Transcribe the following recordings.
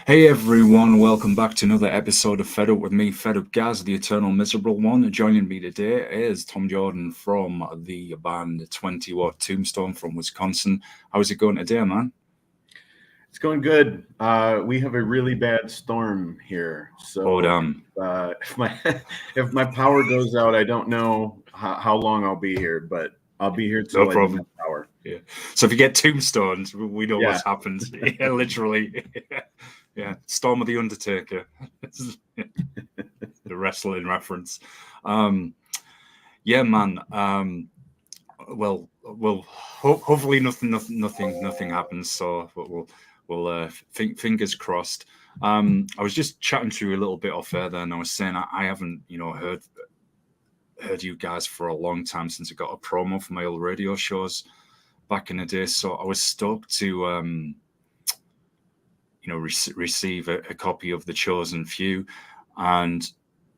Hey everyone, welcome back to another episode of Fed Up with me, Fed Up Gaz, the eternal miserable one. Joining me today is Tom Jordan from the band 20 Watt Tombstone from Wisconsin. How's it going today, man? It's going good. We have a really bad storm here, Oh, so damn. if my if my power goes out, I don't know how long I'll be here, but I'll be here No till I do problem. have power. Yeah. So if you get tombstones, we know Yeah, what's happened. Yeah, literally. Yeah. Storm of the Undertaker. The wrestling reference. Um, yeah, man. Hopefully nothing happens. So we'll fingers crossed. I was just chatting to you a little bit off air there, and I was saying I haven't, heard you guys for a long time since I got a promo for my old radio shows back in the day. So I was stoked to, receive a copy of The Chosen Few, and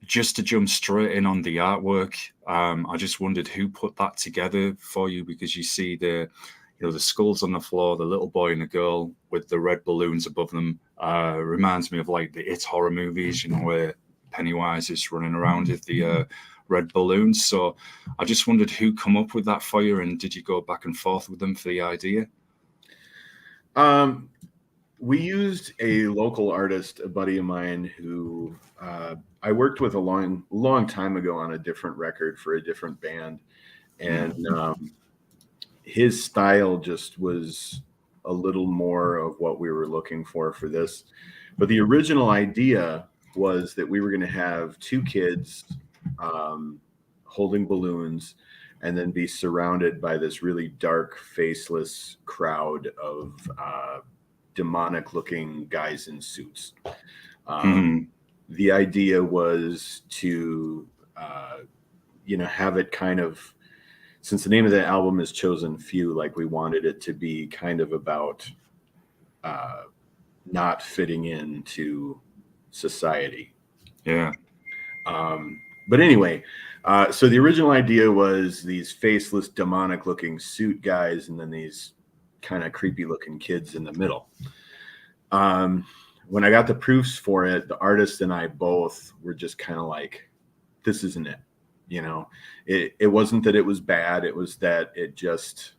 just to jump straight in on the artwork, I just wondered who put that together for you, because you see the skulls on the floor, the little boy and the girl with the red balloons above them. Reminds me of like the It horror movies, where Pennywise is running around with the red balloons. So I just wondered who come up with that for you, and did you go back and forth with them for the idea? um, we used a local artist, a buddy of mine who I worked with a long time ago on a different record for a different band, and his style just was a little more of what we were looking for this. But the original idea was that we were going to have two kids holding balloons and then be surrounded by this really dark, faceless crowd of demonic looking guys in suits. The idea was to, have it kind of, since the name of the album is Chosen Few, like we wanted it to be kind of about not fitting into society. Yeah. But anyway, so the original idea was these faceless, demonic looking suit guys, and then these kind of creepy looking kids in the middle. When I got the proofs for it, the artist and I both were just kind of like, this isn't it. It wasn't that it was bad. It was that it just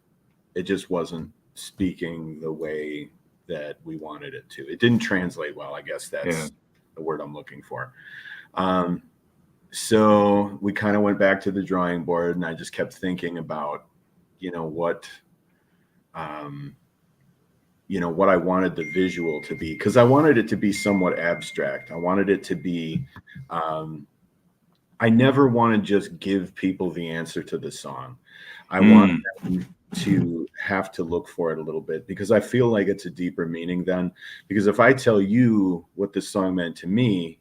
wasn't speaking the way that we wanted it to. It didn't translate well. I guess that's the word I'm looking for. So we kind of went back to the drawing board, and I just kept thinking about, what I wanted the visual to be, because I wanted it to be somewhat abstract. I wanted it to be, I never want to just give people the answer to the song. I want them to have to look for it a little bit, because I feel like it's a deeper meaning then. Because if I tell you what this song meant to me,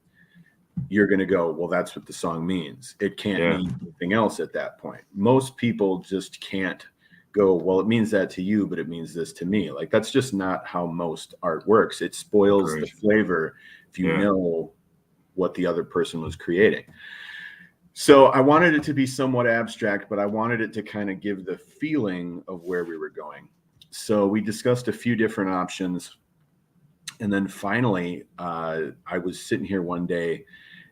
you're going to go, well, that's what the song means. It can't mean anything else at that point. Most people just can't go, well, it means that to you, but it means this to me. Like, that's just not how most art works. It spoils the flavor if you know what the other person was creating. So I wanted it to be somewhat abstract, but I wanted it to kind of give the feeling of where we were going. So we discussed a few different options. And then finally, I was sitting here one day,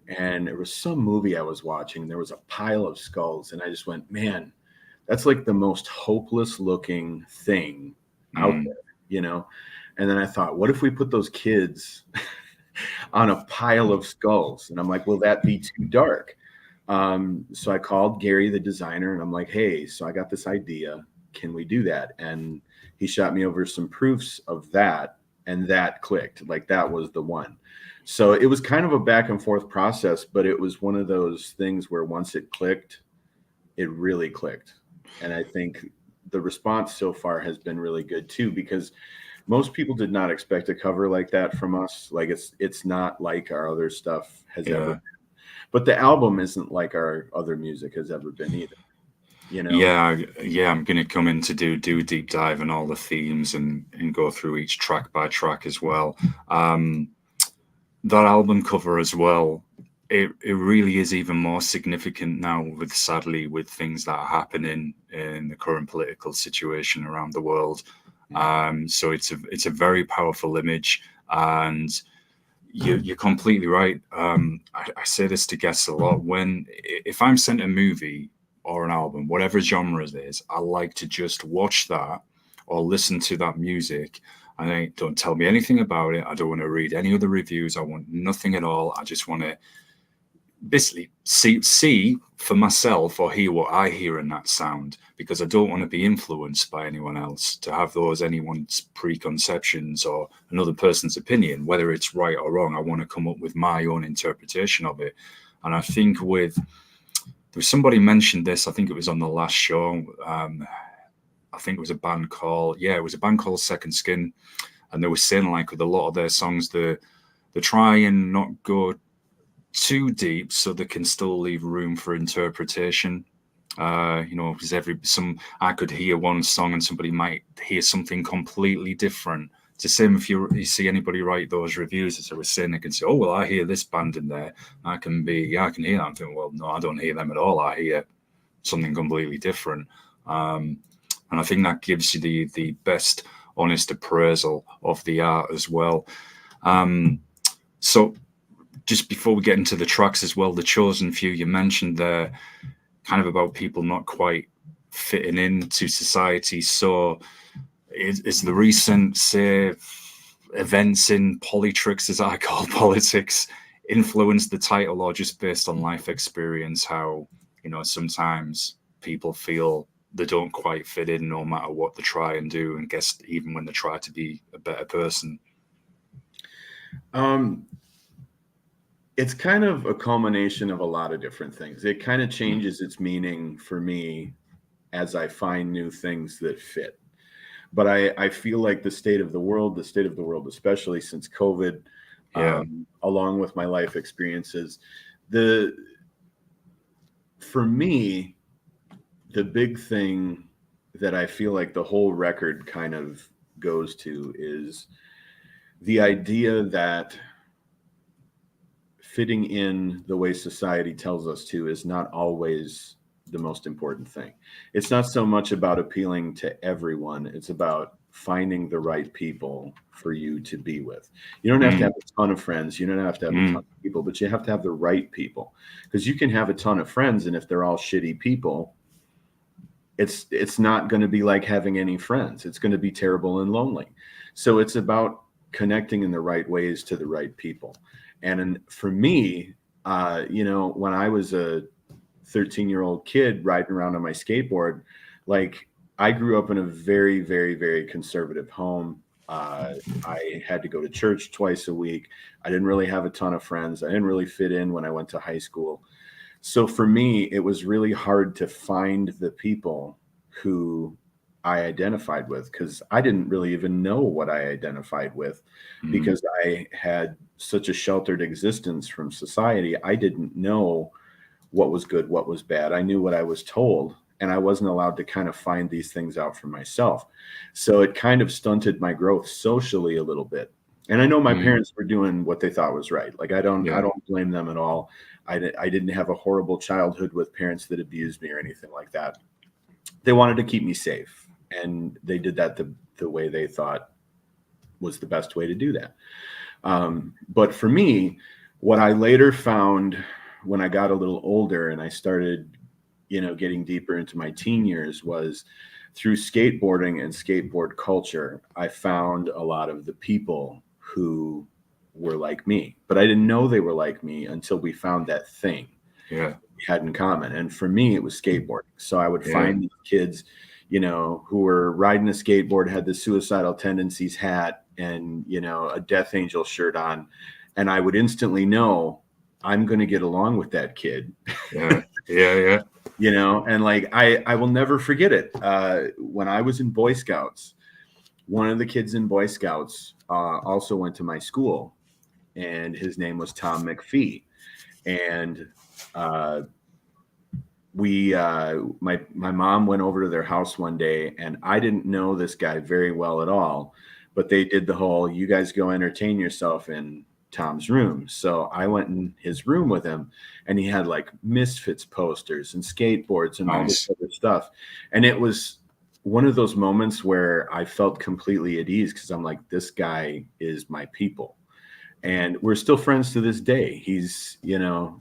and there was some movie I was watching, and there was a pile of skulls. And I just went, man, that's like the most hopeless looking thing out there, And then I thought, what if we put those kids on a pile of skulls? And I'm like, will that be too dark? So I called Gary, the designer, and I'm like, hey, so I got this idea. Can we do that? And he shot me over some proofs of that, and that clicked. Like, that was the one. So it was kind of a back and forth process, but it was one of those things where once it clicked, it really clicked. And I think the response so far has been really good too, because most people did not expect a cover like that from us. Like, it's not like our other stuff has ever been. But the album isn't like our other music has ever been either. Yeah, I'm gonna come in to do a deep dive in all the themes and go through each track by track as well. That album cover as well, it really is even more significant now, sadly with things that are happening in the current political situation around the world. So it's a very powerful image. And you're completely right. I say this to guests a lot. If I'm sent a movie or an album, whatever genre it is, I like to just watch that or listen to that music. And don't tell me anything about it. I don't want to read any other reviews. I want nothing at all. I just want to basically see for myself or hear what I hear in that sound, because I don't want to be influenced by anyone else, to have anyone's preconceptions or another person's opinion, whether it's right or wrong. I want to come up with my own interpretation of it. And I think there was somebody mentioned this, I think it was on the last show. I think it was a band called Second Skin. And they were saying, like, with a lot of their songs, they try and not go too deep so they can still leave room for interpretation. Because I could hear one song and somebody might hear something completely different. It's the same if you see anybody write those reviews, as I was saying, they can say, oh, well, I hear this band in there. I can hear that. I'm thinking, well, no, I don't hear them at all. I hear something completely different. And I think that gives you the best honest appraisal of the art as well. So just before we get into the tracks as well, the chosen few you mentioned there, kind of about people not quite fitting into society. So is the recent, say, events in politics, as I call politics, influenced the title, or just based on life experience, how, sometimes people feel they don't quite fit in no matter what they try and do, and guess even when they try to be a better person? It's kind of a culmination of a lot of different things. It kind of changes its meaning for me as I find new things that fit. But I feel like the state of the world, especially since COVID, along with my life experiences, for me, the big thing that I feel like the whole record kind of goes to is the idea that fitting in the way society tells us to is not always the most important thing. It's not so much about appealing to everyone. It's about finding the right people for you to be with. You don't have to have a ton of friends. You don't have to have a ton of people, but you have to have the right people, because you can have a ton of friends, and if they're all shitty people, it's not going to be like having any friends. It's going to be terrible and lonely. So it's about connecting in the right ways to the right people. And for me, when I was a 13-year-old kid riding around on my skateboard, like, I grew up in a very, very, very conservative home. I had to go to church twice a week. I didn't really have a ton of friends. I didn't really fit in when I went to high school. So for me, it was really hard to find the people who I identified with, because I didn't really even know what I identified with, because I had such a sheltered existence from society. I didn't know what was good, what was bad. I knew what I was told, and I wasn't allowed to kind of find these things out for myself. So it kind of stunted my growth socially a little bit. And I know my parents were doing what they thought was right. Like, I don't blame them at all. I didn't have a horrible childhood with parents that abused me or anything like that. They wanted to keep me safe, and they did that the way they thought was the best way to do that. But for me, what I later found when I got a little older and I started, getting deeper into my teen years, was through skateboarding and skateboard culture, I found a lot of the people who were like me, but I didn't know they were like me until we found that thing we had in common. And for me, it was skateboarding. So I would find these kids, who were riding a skateboard, had the suicidal tendencies hat and, a Death Angel shirt on. And I would instantly know I'm going to get along with that kid. Yeah. And like, I will never forget it. When I was in Boy Scouts, one of the kids in Boy Scouts also went to my school, and his name was Tom McPhee. And my mom went over to their house one day, and I didn't know this guy very well at all, but they did the whole, you guys go entertain yourself in Tom's room. So I went in his room with him, and he had like Misfits posters and skateboards and all this other stuff. And it was one of those moments where I felt completely at ease because I'm like, this guy is my people. And we're still friends to this day. He's,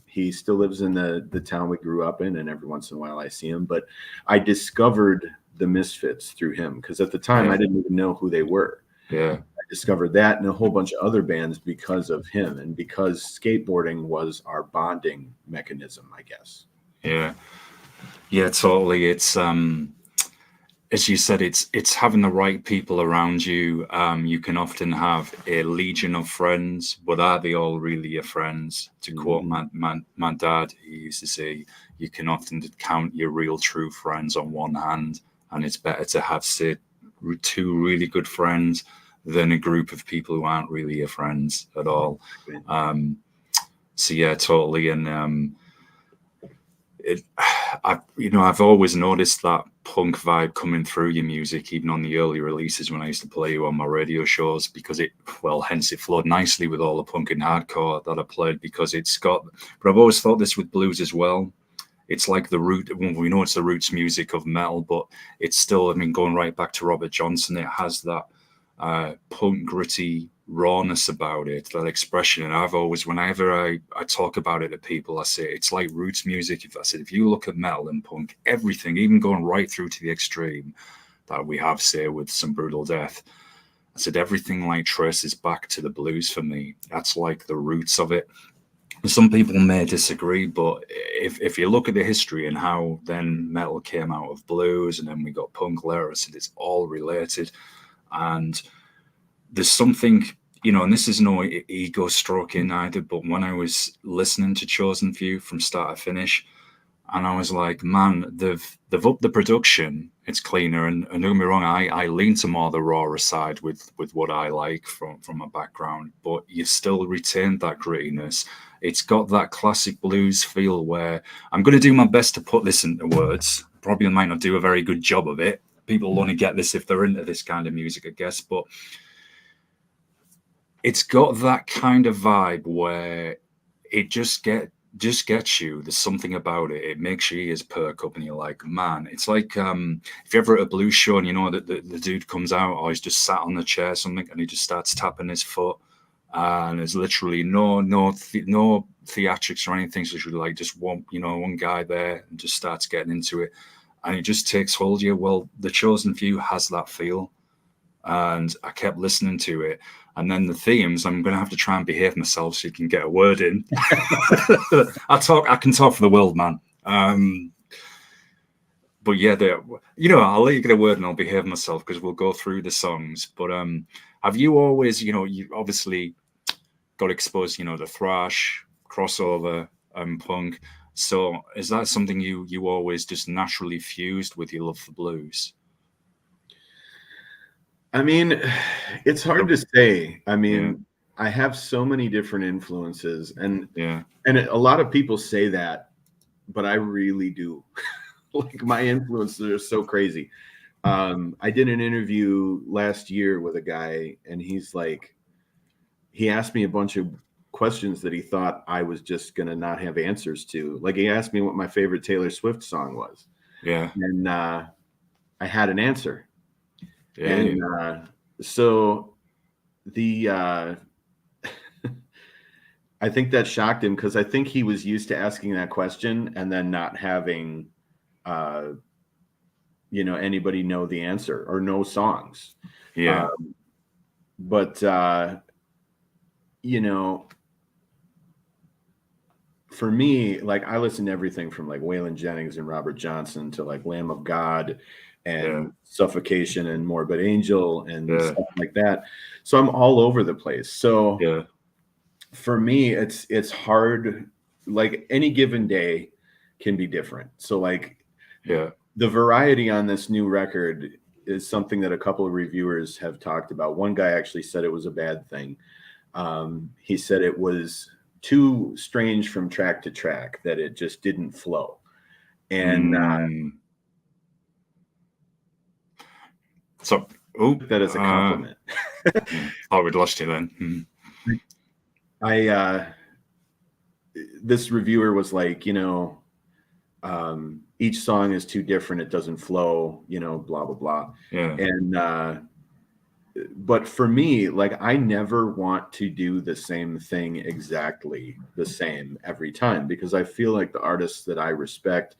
he still lives in the town we grew up in, and every once in a while I see him. But I discovered the Misfits through him because at the time I didn't even know who they were. Yeah. I discovered that and a whole bunch of other bands because of him, and because skateboarding was our bonding mechanism, I guess. Yeah, totally. It's as you said, it's having the right people around you. You can often have a legion of friends, but are they all really your friends? To quote my dad, he used to say, you can often count your real true friends on one hand, and it's better to have, say, two really good friends than a group of people who aren't really your friends at all. So yeah, totally. And I've always noticed that punk vibe coming through your music, even on the early releases when I used to play you on my radio shows, because hence it flowed nicely with all the punk and hardcore that I played, because but I've always thought this with blues as well. It's like we know it's the roots music of metal, but it's still, going right back to Robert Johnson, it has that punk gritty rawness about it, that expression. And I've always, whenever I talk about it to people, I say it's like roots music. If you look at metal and punk, everything, even going right through to the extreme that we have, say, with Some Brutal Death, I said everything like traces back to the blues for me. That's like the roots of it. Some people may disagree, but if you look at the history and how then metal came out of blues and then we got punk later, I said it's all related. And there's something, and this is no ego stroking either, but when I was listening to Chosen Few from start to finish, and I was like, man, they've upped the production. It's cleaner, and don't get me wrong, I lean to more the rawer side with what I like from my background, but you still retain that grittiness. It's got that classic blues feel where I'm going to do my best to put this into words. Probably might not do a very good job of it. People will only get this if they're into this kind of music, I guess, but it's got that kind of vibe where it just gets you. There's something about it. It makes your ears perk up, and you're like, man. It's like if you're ever at a blues show and that the dude comes out, or he's just sat on the chair or something, and he just starts tapping his foot, and there's literally no theatrics or anything. So it's really like just one guy there and just starts getting into it, and it just takes hold of you. Well, the Chosen Few has that feel, and I kept listening to it. And then the themes, I'm going to have to try and behave myself so you can get a word in. I can talk for the world, man. But yeah, I'll let you get a word and I'll behave myself because we'll go through the songs. But have you always, you obviously got exposed, to thrash, crossover, punk. So is that something you always just naturally fused with your love for blues? It's hard to say. I have so many different influences, and a lot of people say that, but I really do. Like, my influences are so crazy. I did an interview last year with a guy, and he asked me a bunch of questions that he thought I was just going to not have answers to. Like, he asked me what my favorite Taylor Swift song was. Yeah. And I had an answer. And so I think that shocked him, because I think he was used to asking that question and then not having, anybody know the answer or know songs. Yeah. But for me, like, I listen to everything from like Waylon Jennings and Robert Johnson to like Lamb of God and Suffocation and Morbid Angel and stuff like that. So I'm all over the place. So for me, it's hard. Like, any given day can be different. So like, the variety on this new record is something that a couple of reviewers have talked about. One guy actually said it was a bad thing. He said it was too strange from track to track, that it just didn't flow. And so that is a compliment. Oh, we'd lost you then. This reviewer was like, each song is too different. It doesn't flow, you know, blah, blah, blah. Yeah. And, but for me, like, I never want to do the same thing exactly the same every time, because I feel like the artists that I respect,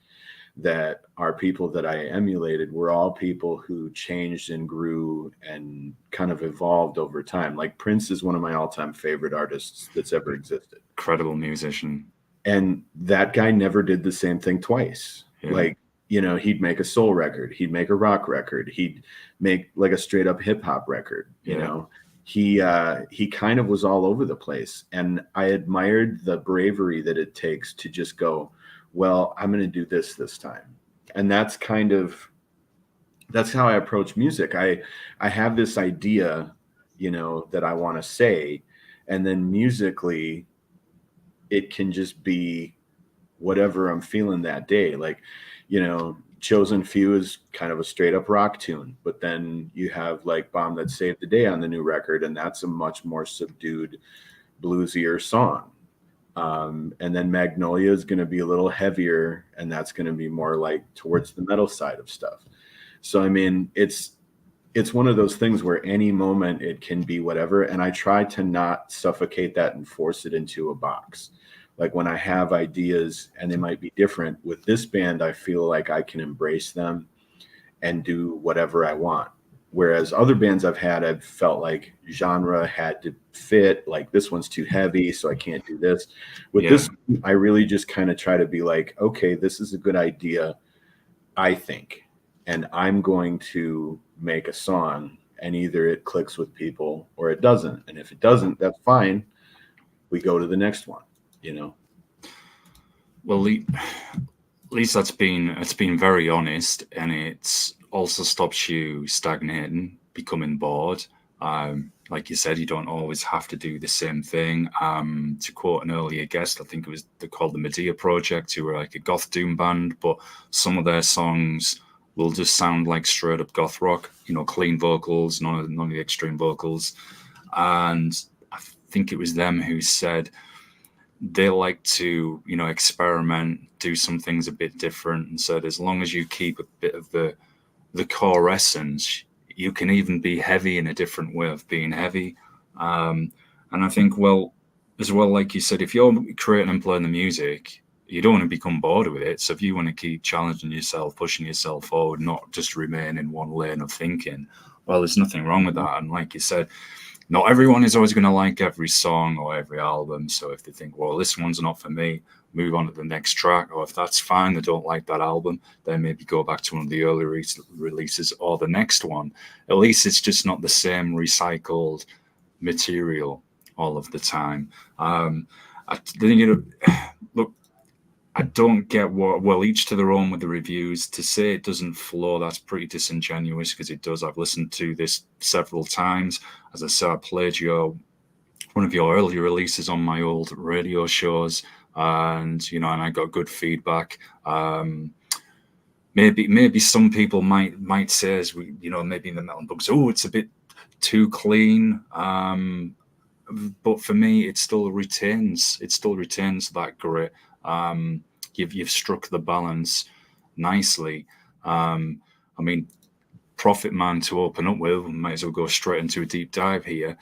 that are people that I emulated, were all people who changed and grew and kind of evolved over time. Like Prince is one of my all-time favorite artists that's ever existed. Incredible musician. And that guy never did the same thing twice. Yeah. Like, you know, he'd make a soul record, he'd make a rock record, he'd make like a straight up hip hop record, you know. He kind of was all over the place. And I admired the bravery that it takes to just go, well, I'm going to do this time. And that's how I approach music. I have this idea, you know, that I want to say, and then musically it can just be whatever I'm feeling that day. Like, you know, Chosen Few is kind of a straight up rock tune, but then you have like Bomb That Saved the Day on the new record, and that's a much more subdued, bluesier song. And then Magnolia is going to be a little heavier, and that's going to be more like towards the metal side of stuff. So, I mean, it's one of those things where any moment it can be whatever. And I try to not suffocate that and force it into a box. Like when I have ideas and they might be different with this band, I feel like I can embrace them and do whatever I want. Whereas other bands I've had, I've felt like genre had to fit, like this one's too heavy, so I can't do this. With this, I really just kind of try to be like, okay, this is a good idea, I think, and I'm going to make a song, and either it clicks with people or it doesn't. And if it doesn't, that's fine. We go to the next one, you know? Well, at least it's been very honest, and it's also stops you stagnating, becoming bored. Like you said, you don't always have to do the same thing. To quote an earlier guest, I think they're called the Medea Project, who were like a goth doom band, but some of their songs will just sound like straight up goth rock, you know, clean vocals, none of the extreme vocals. And I think it was them who said they like to, you know, experiment, do some things a bit different, and said as long as you keep a bit of the core essence, you can even be heavy in a different way of being heavy. And I think, well, as well, like you said, if you're creating and playing the music, you don't want to become bored with it. So if you want to keep challenging yourself, pushing yourself forward, not just remain in one lane of thinking, well, there's nothing wrong with that. And like you said, not everyone is always going to like every song or every album. So if they think, well, this one's not for me, move on to the next track. Or if that's fine, they don't like that album, then maybe go back to one of the early releases or the next one. At least it's just not the same recycled material all of the time. Look, I don't get well, each to their own with the reviews. To say it doesn't flow, that's pretty disingenuous, because it does. I've listened to this several times. As I said, I played one of your earlier releases on my old radio shows, and you know, and I got good feedback. Maybe some people might say, as we, you know, maybe in the metal books, oh, it's a bit too clean. But for me, it still retains that grit. You've struck the balance nicely. I mean, Prophet Man to open up with, we might as well go straight into a deep dive here.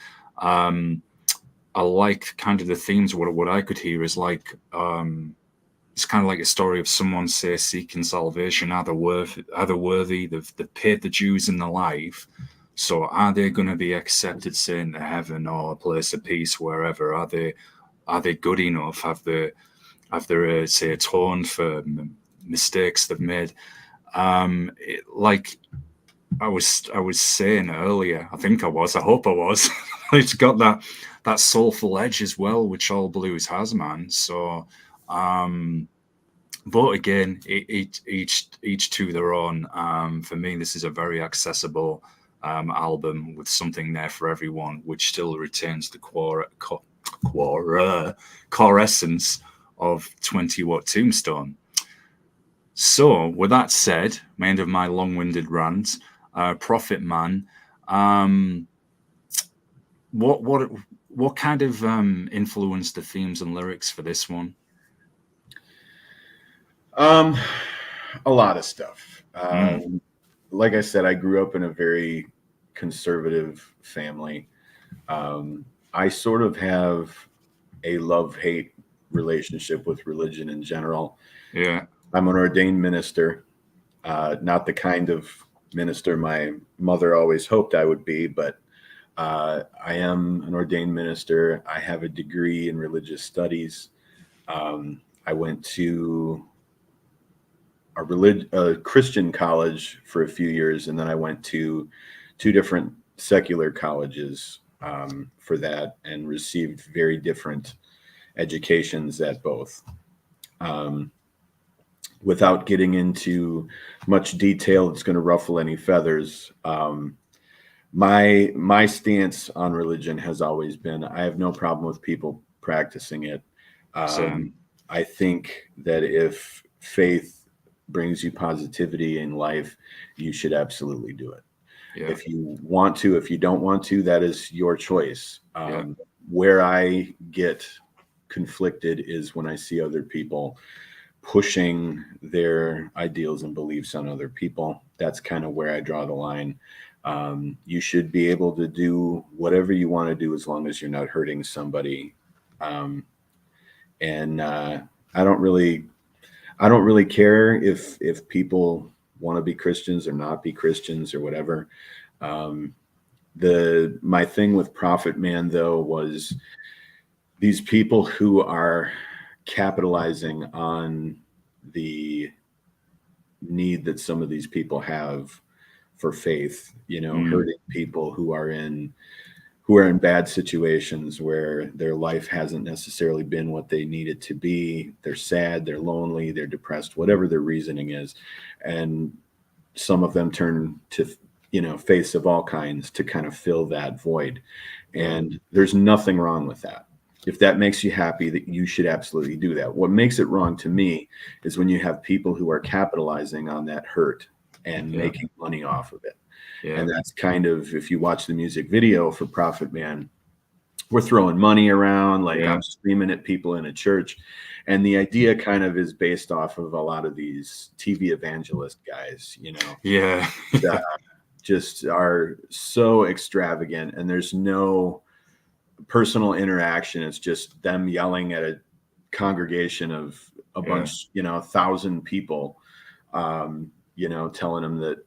I like kind of the themes. What I could hear is like, it's kind of like a story of someone, say, seeking salvation. Are they worthy? They've paid the dues in their life. So are they going to be accepted, say, into heaven or a place of peace, wherever? Are they good enough? Have they say atoned for mistakes they've made? Like I was saying earlier, I hope I was. It's got that soulful edge as well, which all blues has, man. So, but again, each to their own. For me, this is a very accessible album with something there for everyone, which still retains the core essence of 20 Watt Tombstone. So, with that said, end of my long-winded rant. Prophet Man, what kind of influenced the themes and lyrics for this one? A lot of stuff. Mm. Like I said, I grew up in a very conservative family. I sort of have a love-hate relationship with religion in general. Yeah. I'm an ordained minister, not the kind of minister my mother always hoped I would be, but I am an ordained minister. I have a degree in religious studies. I went to a Christian college for a few years, and then I went to two different secular colleges for that, and received very different educations at both. Um, Without getting into much detail, it's going to ruffle any feathers. My stance on religion has always been I have no problem with people practicing it. Um, Same. I think that if faith brings you positivity in life, you should absolutely do it. Yeah. If you want to, if you don't want to, that is your choice. Yeah. Where I get conflicted is when I see other people pushing their ideals and beliefs on other people. That's kind of where I draw the line. You should be able to do whatever you want to do as long as you're not hurting somebody. Um, and I don't really, I don't really care if people want to be Christians or not be Christians or whatever. Um, the my thing with Prophet Man though was these people who are capitalizing on the need that some of these people have for faith, Mm. hurting people who are in bad situations where their life hasn't necessarily been what they need it to be. They're sad, they're lonely, they're depressed, whatever their reasoning is. And some of them turn to faiths of all kinds to kind of fill that void. Yeah. And there's nothing wrong with that. If that makes you happy, that you should absolutely do that. What makes it wrong to me is when you have people who are capitalizing on that hurt and Yeah. making money off of it. Yeah. And that's kind of, if you watch the music video for Prophet Man, we're throwing money around, like Yeah. I'm screaming at people in a church. And the idea kind of is based off of a lot of these TV evangelist guys, Yeah. that just are so extravagant, and there's no personal interaction. It's just them yelling at a congregation of a Yeah. bunch, 1,000 people, telling them that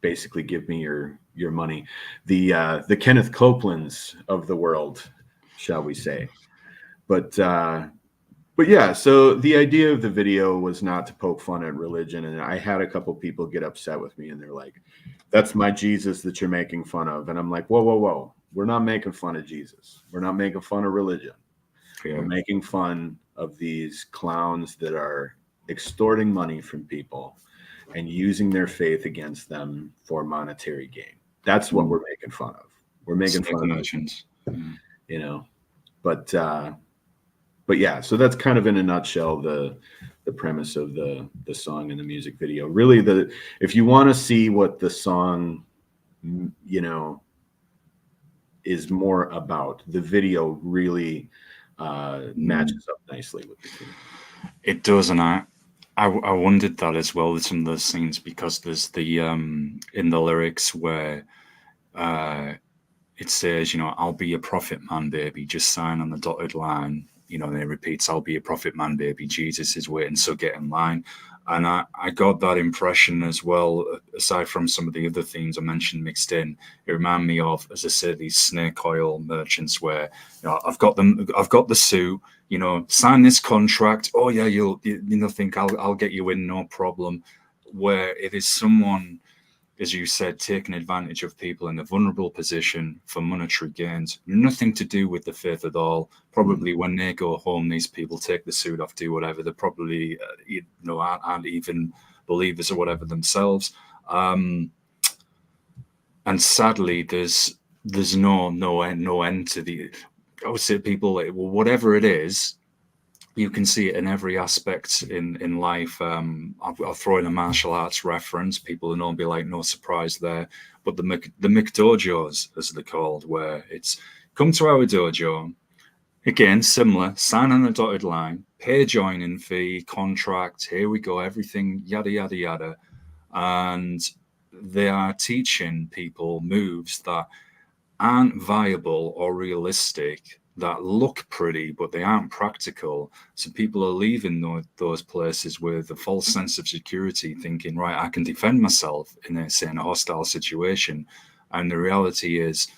basically give me your money. The Kenneth Copelands of the world, shall we say. But yeah, so the idea of the video was not to poke fun at religion. And I had a couple people get upset with me, and they're like, that's my Jesus that you're making fun of. And I'm like, whoa, whoa, whoa. We're not making fun of Jesus. We're not making fun of religion. We're Yeah. making fun of these clowns that are extorting money from people and using their faith against them for monetary gain. That's what we're making fun of. We're making Snake fun of, merchants. Yeah. you know, but yeah, so that's kind of in a nutshell the premise of the song and the music video. Really, if you want to see what the song, is more about, the video really matches up nicely with the tune. It does, and I wondered that as well with some of those scenes, because there's the in the lyrics where it says, I'll be a prophet man, baby, just sign on the dotted line. And it repeats, I'll be a prophet man, baby, Jesus is waiting, so get in line. And I got that impression as well, aside from some of the other themes I mentioned mixed in. It reminded me of, as I said, these snake oil merchants where, I've got the suit, sign this contract. Oh yeah, you'll think I'll get you in, no problem. Where it is someone, as you said, taking advantage of people in a vulnerable position for monetary gains, nothing to do with the faith at all. Probably when they go home, these people take the suit off, do whatever. They're probably, aren't even believers or whatever themselves. And sadly, there's no end to the. I would say people, well, whatever it is, you can see it in every aspect in life. I'll throw in a martial arts reference. People will know, be like, no surprise there. But the McDojos, as they're called, where it's come to our dojo. Again, similar, sign on a dotted line. pay joining fee, contract, here we go, everything, yada, yada, yada. And they are teaching people moves that aren't viable or realistic, that look pretty, but they aren't practical. So people are leaving those places with a false sense of security, thinking, right, I can defend myself in a, say, in a hostile situation. And the reality is,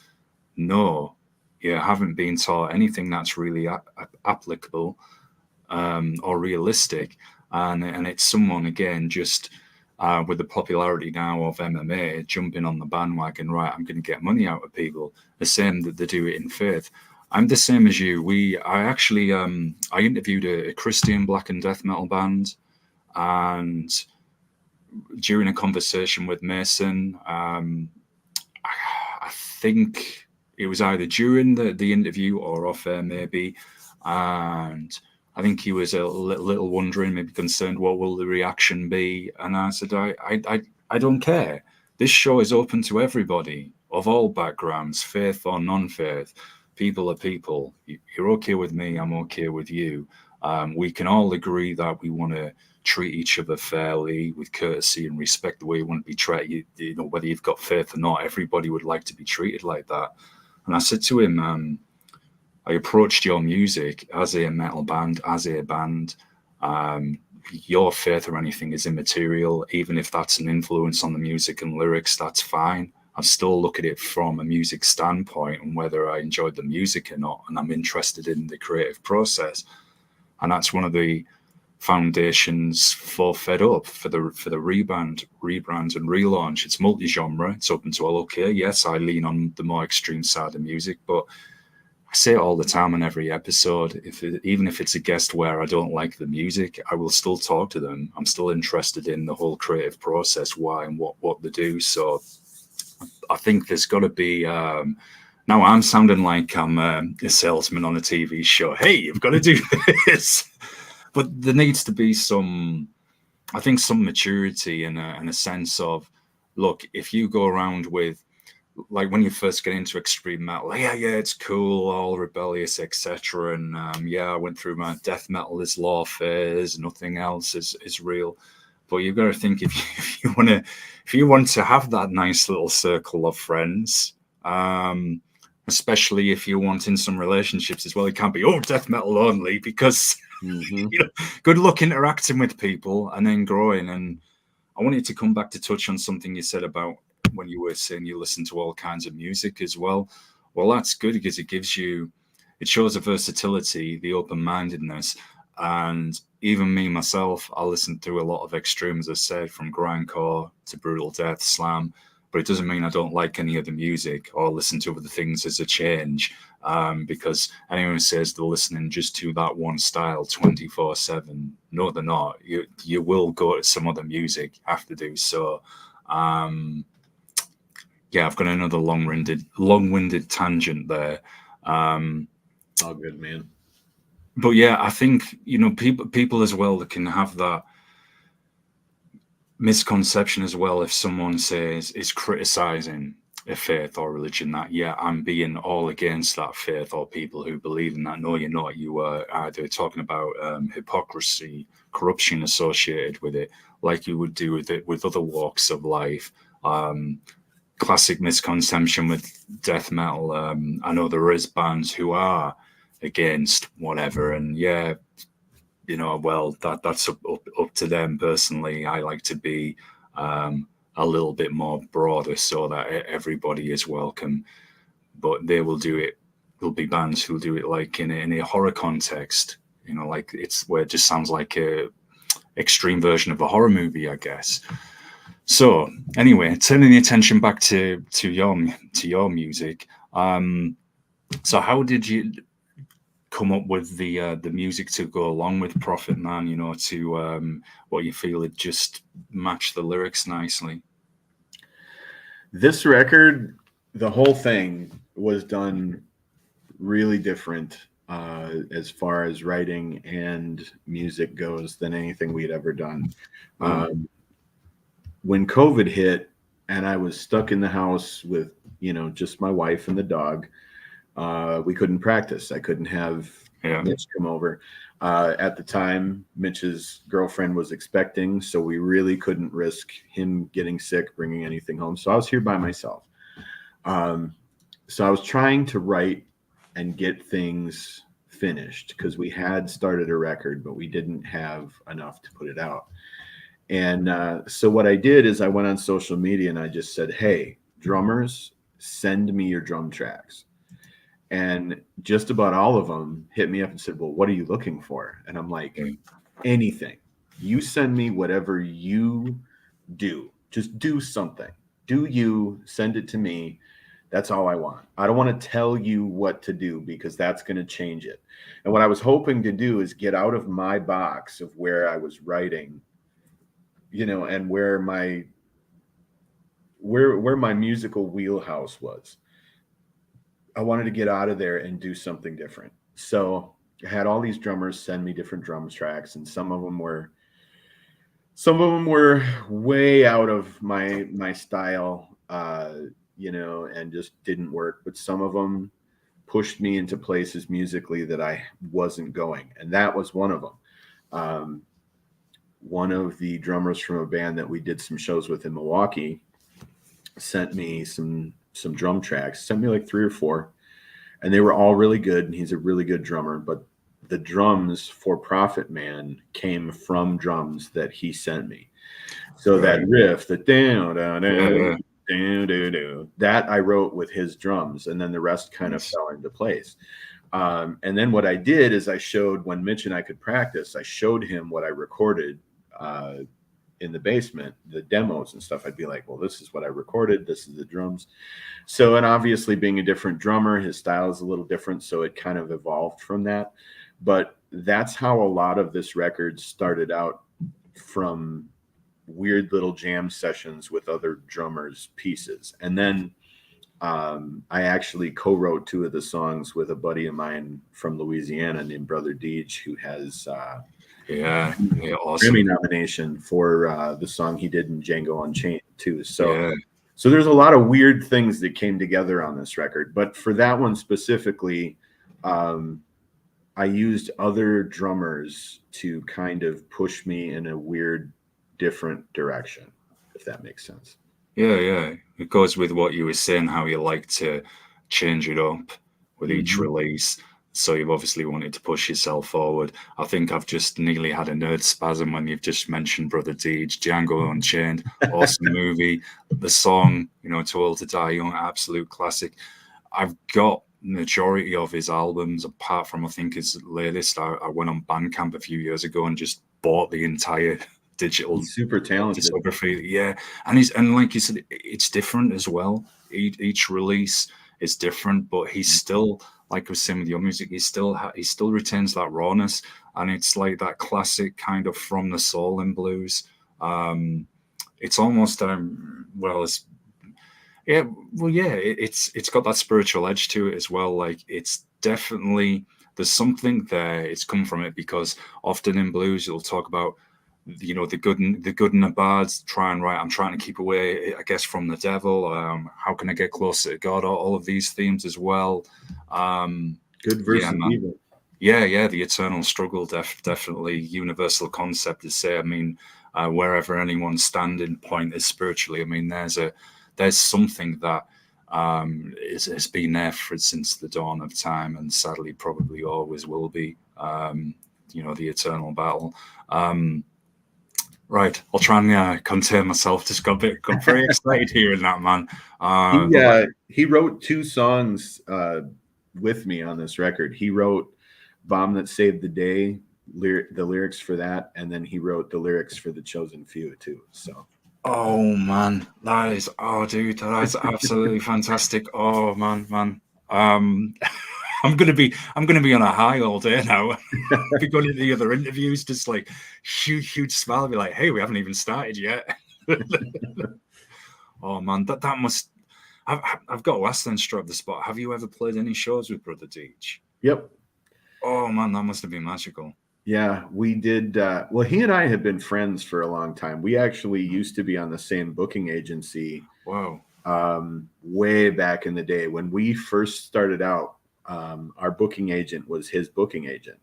no, you haven't been taught anything that's really applicable or realistic. And it's someone, again, just with the popularity now of MMA, jumping on the bandwagon, right, I'm going to get money out of people, the same that they do it in faith. I'm the same as you. I actually, I interviewed a Christian black and death metal band, and during a conversation with Mason, I think it was either during the interview or off air maybe, and I think he was a little wondering, maybe concerned, what will the reaction be? And I said, I don't care. This show is open to everybody of all backgrounds, faith or non-faith. People are people. You're okay with me, I'm okay with you. We can all agree that we want to treat each other fairly, with courtesy and respect, the way you want to be treated. You know, whether you've got faith or not, everybody would like to be treated like that. And I said to him, I approached your music as a metal band, as a band. Your faith or anything is immaterial. Even if that's an influence on the music and lyrics, that's fine. I still look at it from a music standpoint and whether I enjoyed the music or not. And I'm interested in the creative process. And that's one of the foundations for Fed Up, for the rebrand and relaunch. It's multi-genre. It's open to all. Okay, yes, I lean on the more extreme side of music, but I say it all the time on every episode. Even if it's a guest where I don't like the music, I will still talk to them. I'm still interested in the whole creative process, why and what they do. So I think there's got to be. Now I'm sounding like I'm a salesman on a TV show. Hey, you've got to do this. But there needs to be some, I think, some maturity and a sense of, look, if you go around with, like when you first get into extreme metal, yeah, it's cool, all rebellious, etc. And I went through my death metal is law phase, nothing else is real. But you've got to think, if you want to have that nice little circle of friends, especially if you're wanting some relationships as well, it can't be death metal only, because good luck interacting with people and then growing. And I wanted to come back to touch on something you said about when you were saying you listen to all kinds of music as well. Well, that's good, because it shows a versatility, the open-mindedness. And even me, myself, I listen to a lot of extreme, as I said, from grindcore to brutal death, slam. But it doesn't mean I don't like any of the music or listen to other things as a change. Because anyone who says they're listening just to that one style 24/7, no, they're not. You will go to some other music, have to do so. I've got another long-winded tangent there. All good, man. But yeah, I think, people as well that can have that misconception as well. If someone is criticizing a faith or religion, that I'm being all against that faith or people who believe in that. No, you're not. You are either talking about hypocrisy, corruption associated with it, like you would do with it with other walks of life. Classic misconception with death metal. I know there is bands who are against whatever, and that's up to them personally. I like to be a little bit more broader so that everybody is welcome. But they will do it. There'll be bands who'll do it like in a horror context. Like it's where it just sounds like a extreme version of a horror movie, I guess. So anyway, turning the attention back to your music. So how did you come up with the music to go along with Prophet Man, to what you feel it just matched the lyrics nicely? This record, the whole thing was done really different as far as writing and music goes than anything we'd ever done. When COVID hit and I was stuck in the house with, just my wife and the dog, We couldn't practice. I couldn't have Yeah. Mitch come over. At the time, Mitch's girlfriend was expecting, so we really couldn't risk him getting sick, bringing anything home. So I was here by myself. So I was trying to write and get things finished because we had started a record, but we didn't have enough to put it out. And so what I did is I went on social media and I just said, hey, drummers, send me your drum tracks. And just about all of them hit me up and said, well, what are you looking for? And I'm like, anything. You send me whatever you do. Just do something. Do you send it to me? That's all I want. I don't want to tell you what to do because that's going to change it. And what I was hoping to do is get out of my box of where I was writing, and where my musical wheelhouse was. I wanted to get out of there and do something different. So I had all these drummers send me different drum tracks, and some of them were way out of my style, and just didn't work. But some of them pushed me into places musically that I wasn't going, and that was one of them. One of the drummers from a band that we did some shows with in Milwaukee sent me some drum tracks, sent me like 3 or 4, and they were all really good. And he's a really good drummer, but the drums for Profit Man came from drums that he sent me. So that riff, the down, down, down, down, down, down, that I wrote with his drums, and then the rest kind of fell into place. And then what I did is I showed, when Mitch and I could practice, I showed him what I recorded in the basement, the demos and stuff. I'd be like, well, this is what I recorded. This is the drums. So, and obviously being a different drummer, his style is a little different. So it kind of evolved from that. But that's how a lot of this record started out, from weird little jam sessions with other drummers' pieces. And then I actually co-wrote 2 of the songs with a buddy of mine from Louisiana named Brother Dege, who has awesome Grammy nomination for the song he did in Django Unchained too. So there's a lot of weird things that came together on this record. But for that one specifically, I used other drummers to kind of push me in a weird, different direction, if that makes sense. Yeah. It goes with what you were saying, how you like to change it up with each release. So you've obviously wanted to push yourself forward. I think I've just nearly had a nerd spasm when you've just mentioned Brother Dege, Django Unchained, awesome movie. The song, Too Old to Die Young, absolute classic. I've got majority of his albums, apart from I think his latest. I went on Bandcamp a few years ago and just bought the entire digital. He's super talented discography. Yeah, and like you said, it's different as well. Each release is different, but he's still, like I was saying with your music, he still retains that rawness, and it's like that classic kind of from the soul and blues. It's almost it's got that spiritual edge to it as well. Like, it's definitely, there's something there. It's come from it, because often in blues you'll talk about, the good and the bad. I'm trying to keep away, I guess, from the devil. How can I get closer to God? All of these themes as well. Good versus evil. Yeah, the eternal struggle, definitely universal concept to say. I mean, wherever anyone's standing point is spiritually. I mean, there's something that has been there since the dawn of time, and sadly probably always will be. The eternal battle. Right, I'll try and contain myself. Just got very excited hearing that, man. He wrote 2 songs with me on this record. He wrote "Bomb That Saved the Day," the lyrics for that, and then he wrote the lyrics for "The Chosen Few" too. So. Oh man, that is absolutely fantastic. Oh man. I'm gonna be on a high all day now. Be going into the other interviews, just like huge smile, be like, hey, we haven't even started yet. Oh man, that must. I've got to ask then, straight off the spot. Have you ever played any shows with Brother Dege? Yep. Oh man, that must have been magical. Yeah, we did. Well, he and I had been friends for a long time. We actually used to be on the same booking agency. Wow. Way back in the day when we first started out. our booking agent was his booking agent.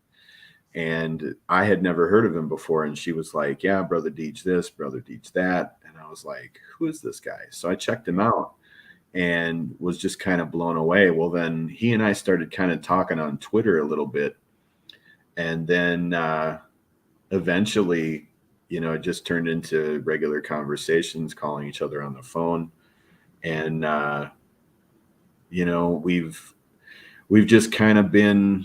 And I had never heard of him before. And she was like, yeah, Brother Dege this, Brother Dege that. And I was like, who is this guy? So I checked him out and was just kind of blown away. Well, then he and I started kind of talking on Twitter a little bit. And then eventually, it just turned into regular conversations, calling each other on the phone. And, we've just kind of been,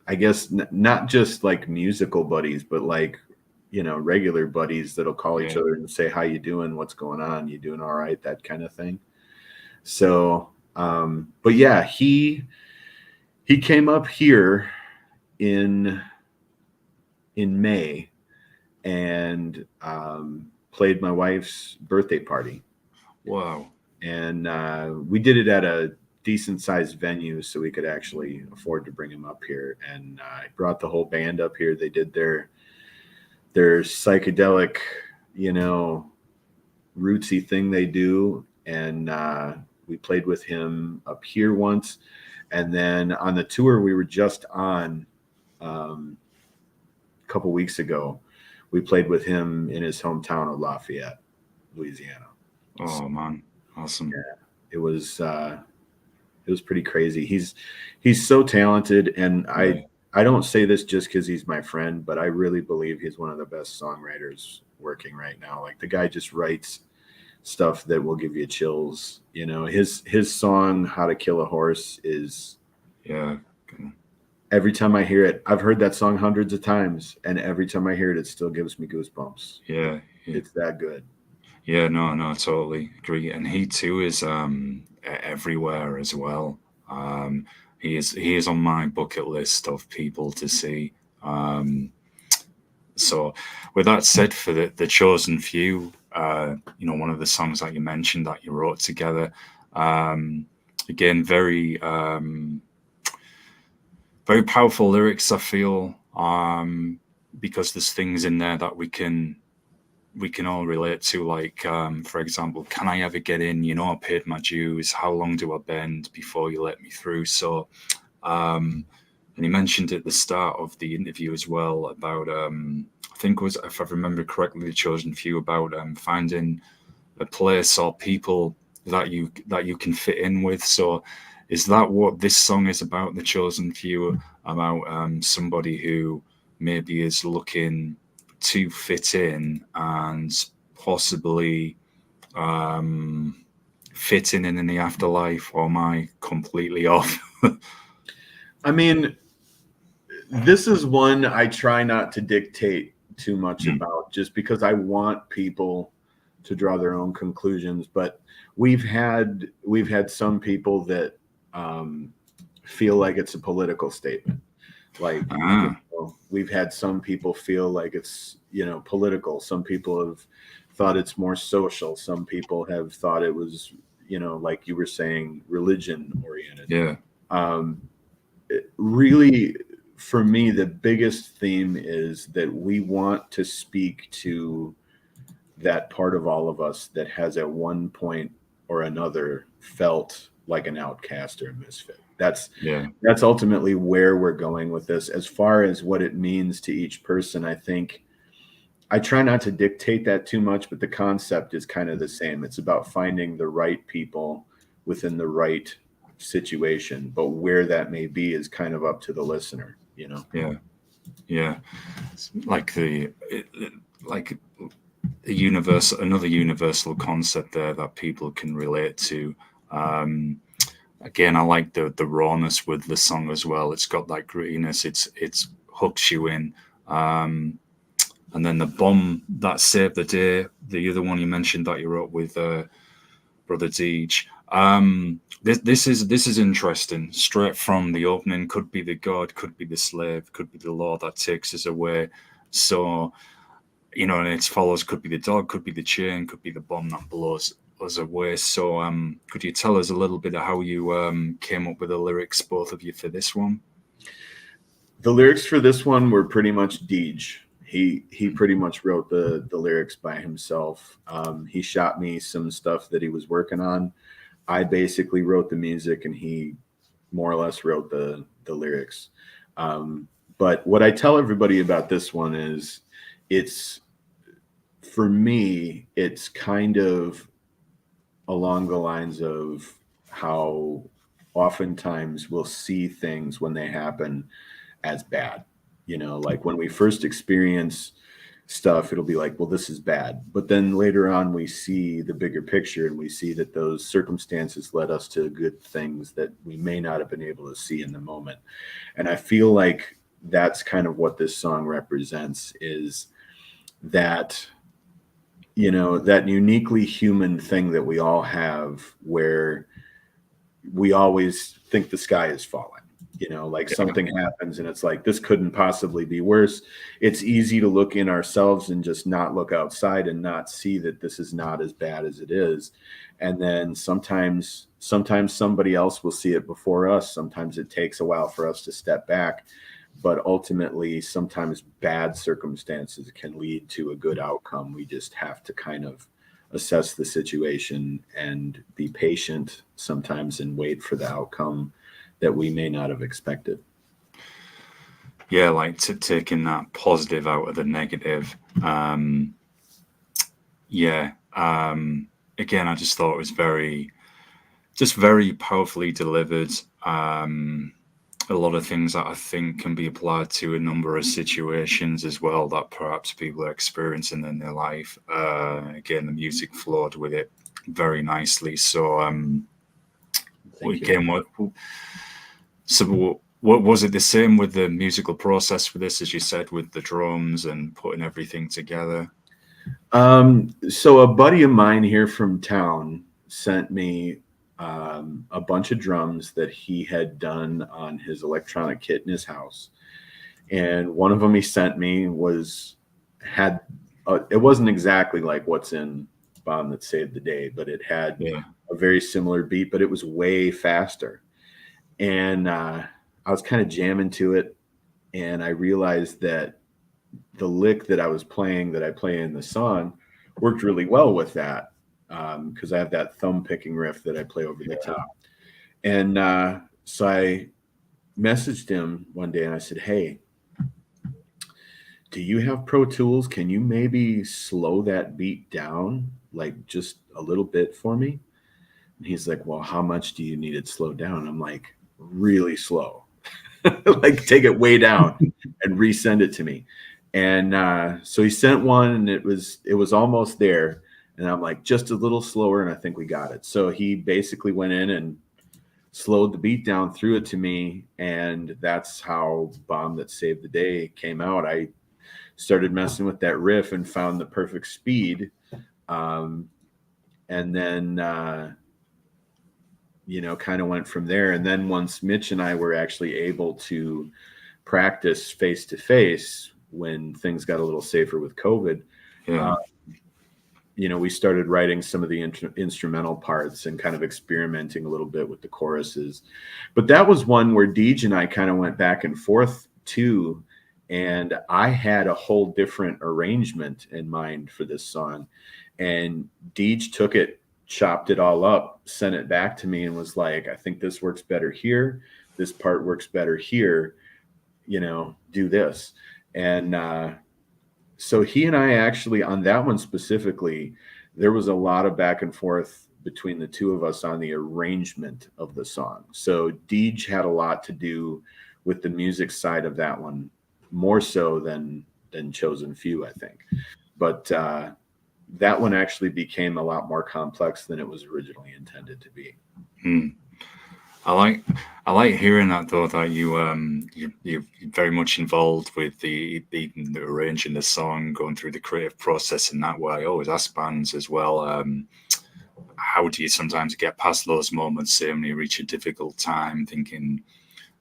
I guess, not just like musical buddies, but like, regular buddies that'll call each other and say, how you doing? What's going on? You doing all right? That kind of thing. So, but yeah, he came up here in May and played my wife's birthday party. Wow. And we did it at a decent sized venue so we could actually afford to bring him up here. And I brought the whole band up here. They did their psychedelic, rootsy thing they do. And we played with him up here once. And then on the tour we were just on a couple weeks ago, we played with him in his hometown of Lafayette, Louisiana. Oh man, awesome. Yeah, it was pretty crazy. He's so talented, and I don't say this just because he's my friend, but I really believe he's one of the best songwriters working right now. Like, the guy just writes stuff that will give you chills. His song "How to Kill a Horse" is every time I hear it, I've heard that song hundreds of times, and every time I hear it, it still gives me goosebumps. Yeah. It's that good. Yeah, no, I totally agree. And he too is everywhere as well. He is on my bucket list of people to see. So with that said, for the chosen few, one of the songs that you mentioned that you wrote together, again, very very powerful lyrics, I feel, because there's things in there that we can all relate to, like, for example, can I ever get in? I paid my dues. How long do I bend before you let me through? So, and he mentioned at the start of the interview as well about, I think it was, if I remember correctly, the chosen few, about finding a place or people that you can fit in with. So, is that what this song is about? The chosen few, about somebody who maybe is looking to fit in and possibly fitting in the afterlife, or am I completely off? I mean, this is one I try not to dictate too much about, just because I want people to draw their own conclusions. But we've had some people that feel like it's a political statement. Like, we've had some people feel like it's, political. Some people have thought it's more social. Some people have thought it was, like you were saying, religion oriented. Yeah. Really, for me, the biggest theme is that we want to speak to that part of all of us that has at one point or another felt like an outcast or a misfit. That's ultimately where we're going with this. As far as what it means to each person, I think I try not to dictate that too much, but the concept is kind of the same. It's about finding the right people within the right situation, but where that may be is kind of up to the listener, Yeah. Like another universal concept there that people can relate to. Again, I like the rawness with the song as well. It's got that grittiness. It's hooks you in. And then the bomb that saved the day, the other one you mentioned that you wrote with Brother Dege. This is interesting. Straight from the opening, could be the God, could be the slave, could be the law that takes us away. So, and it follows, could be the dog, could be the chain, could be the bomb that blows us away. So could you tell us a little bit of how you came up with the lyrics, both of you, for this one? The lyrics for this one were pretty much Dege. He pretty much wrote the lyrics by himself. He shot me some stuff that he was working on. I basically wrote the music, and he more or less wrote the lyrics. But what I tell everybody about this one is, it's for me, it's kind of along the lines of how oftentimes we'll see things when they happen as bad. You know, like when we first experience stuff, it'll be like, well, this is bad. But then later on, we see the bigger picture, and we see that those circumstances led us to good things that we may not have been able to see in the moment. And I feel like that's kind of what this song represents, is that, you know, that uniquely human thing that we all have, where we always think the sky is falling. You know, like something happens and it's like, this couldn't possibly be worse. It's easy to look in ourselves and just not look outside and not see that this is not as bad as it is. And then sometimes somebody else will see it before us. Sometimes it takes a while for us to step back, but ultimately sometimes bad circumstances can lead to a good outcome. We just have to kind of assess the situation and be patient sometimes and wait for the outcome that we may not have expected. Yeah, like taking that positive out of the negative. Yeah. Again, I just thought it was very powerfully delivered. A lot of things that I think can be applied to a number of situations as well that perhaps people are experiencing in their life. Again, the music flowed with it very nicely. So, again, what was it the same with the musical process for this, as you said, with the drums and putting everything together? So a buddy of mine here from town sent me a bunch of drums that he had done on his electronic kit in his house, and one of them he sent me had it wasn't exactly like what's in Bomb That Saved the Day, but it had a very similar beat, but it was way faster. And I was kind of jamming to it, and I realized that the lick that I was playing, that I play in the song, worked really well with that, because I have that thumb picking riff that I play over the top. And so I messaged him one day and I said, hey, do you have Pro Tools? Can you maybe slow that beat down, like just a little bit for me? And he's like, well, how much do you need it slowed down? I'm like, really slow. Like take it way down and resend it to me. And so he sent one, and it was almost there. And I'm like, just a little slower, and I think we got it. So he basically went in and slowed the beat down, threw it to me, and that's how Bomb That Saved the Day came out. I started messing with that riff and found the perfect speed. And then you know, kind of went from there. And then once Mitch and I were actually able to practice face to face, when things got a little safer with COVID, you know, we started writing some of the instrumental parts and kind of experimenting a little bit with the choruses. But that was one where Dege and I kind of went back and forth too. And I had a whole different arrangement in mind for this song. And Dege took it, chopped it all up, sent it back to me, and was like, I think this works better here. This part works better here. You know, do this. And so he and I actually, on that one specifically, there was a lot of back and forth between the two of us on the arrangement of the song. So Dege had a lot to do with the music side of that one, more so than Chosen Few, I think. But that one actually became a lot more complex than it was originally intended to be. I like hearing that, though, that you're very much involved with the arranging the song, going through the creative process in that way. I always ask bands as well, how do you sometimes get past those moments, say when you reach a difficult time, thinking,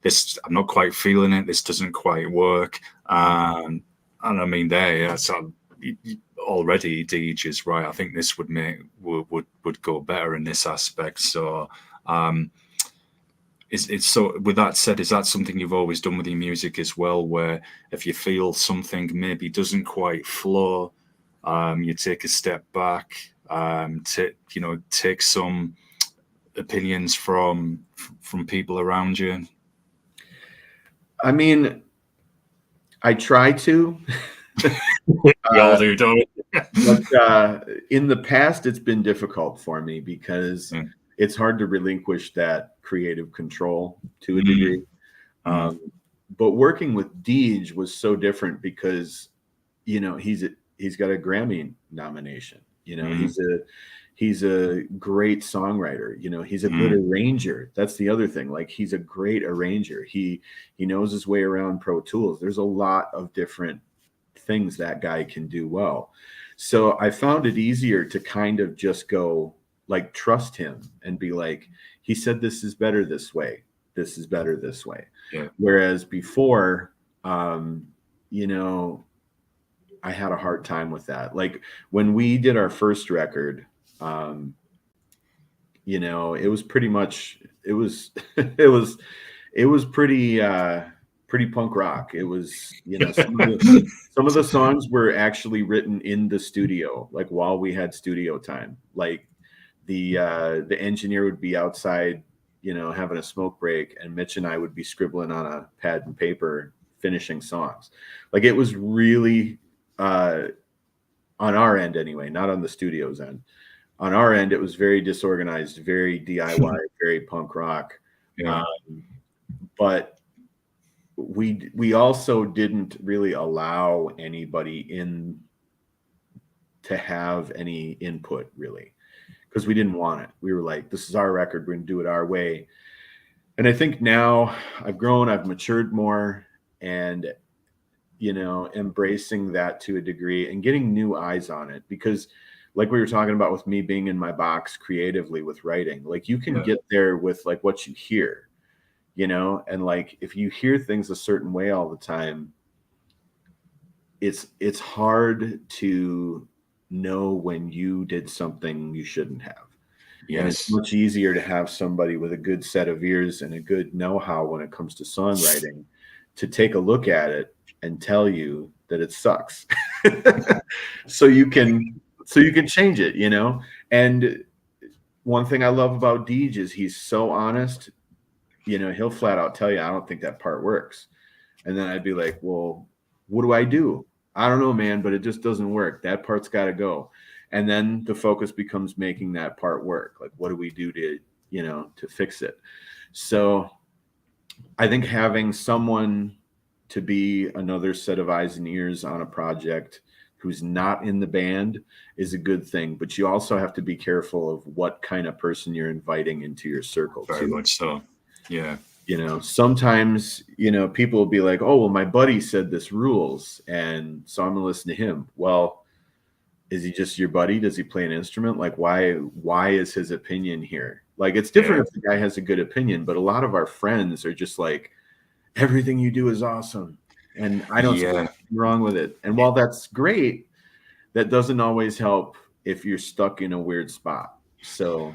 this, I'm not quite feeling it, this doesn't quite work. And I mean, so already Dege is right. I think this would go better in this aspect. So it's so, with that said, is that something you've always done with your music as well, where if you feel something maybe doesn't quite flow, you take a step back, take some opinions from people around you? I mean, I try to. We all do, don't we? But in the past, it's been difficult for me because Yeah. it's hard to relinquish that creative control to a Mm. degree. Mm. But working with Dege was so different because, you know, he's got a Grammy nomination. You know, he's a great songwriter. You know, he's a good arranger. That's the other thing. Like, he's a great arranger. He knows his way around Pro Tools. There's a lot of different things that guy can do well. So I found it easier to kind of just go, like, trust him and be like, he said this is better this way. This is better this way. Yeah. Whereas before, you know, I had a hard time with that. Like, when we did our first record, you know, it was pretty much, it was pretty punk rock. It was, you know, some of the songs were actually written in the studio, like while we had studio time. Like, the engineer would be outside, you know, having a smoke break, and Mitch and I would be scribbling on a pad and paper, finishing songs. Like, it was really, on our end anyway, not on the studio's end. On our end, it was very disorganized, very DIY, very punk rock. Yeah. But we also didn't really allow anybody in to have any input, really, because we didn't want it. We were like, this is our record, we're gonna do it our way. And I think now I've grown, I've matured more, and, you know, embracing that to a degree and getting new eyes on it. Because, like we were talking about with me being in my box creatively with writing, like, you can get there with, like, what you hear, you know, and, like, if you hear things a certain way all the time, it's hard to know when you did something you shouldn't have. Yes. And it's much easier to have somebody with a good set of ears and a good know-how when it comes to songwriting to take a look at it and tell you that it sucks. so you can change it, you know? And one thing I love about Dege is he's so honest. You know, he'll flat out tell you, I don't think that part works. And then I'd be like, well, what do I do? I don't know, man, but it just doesn't work. That part's got to go. And then the focus becomes making that part work. Like, what do we do to, you know, to fix it? So I think having someone to be another set of eyes and ears on a project who's not in the band is a good thing. But you also have to be careful of what kind of person you're inviting into your circle. Very much so. Yeah. You know, sometimes, you know, people will be like, oh, well, my buddy said this rules, and so I'm gonna listen to him. Well, is he just your buddy? Does he play an instrument? Like, why is his opinion here? Like, it's different if the guy has a good opinion, but a lot of our friends are just like, everything you do is awesome, and I don't see anything wrong with it. And while that's great, that doesn't always help if you're stuck in a weird spot. So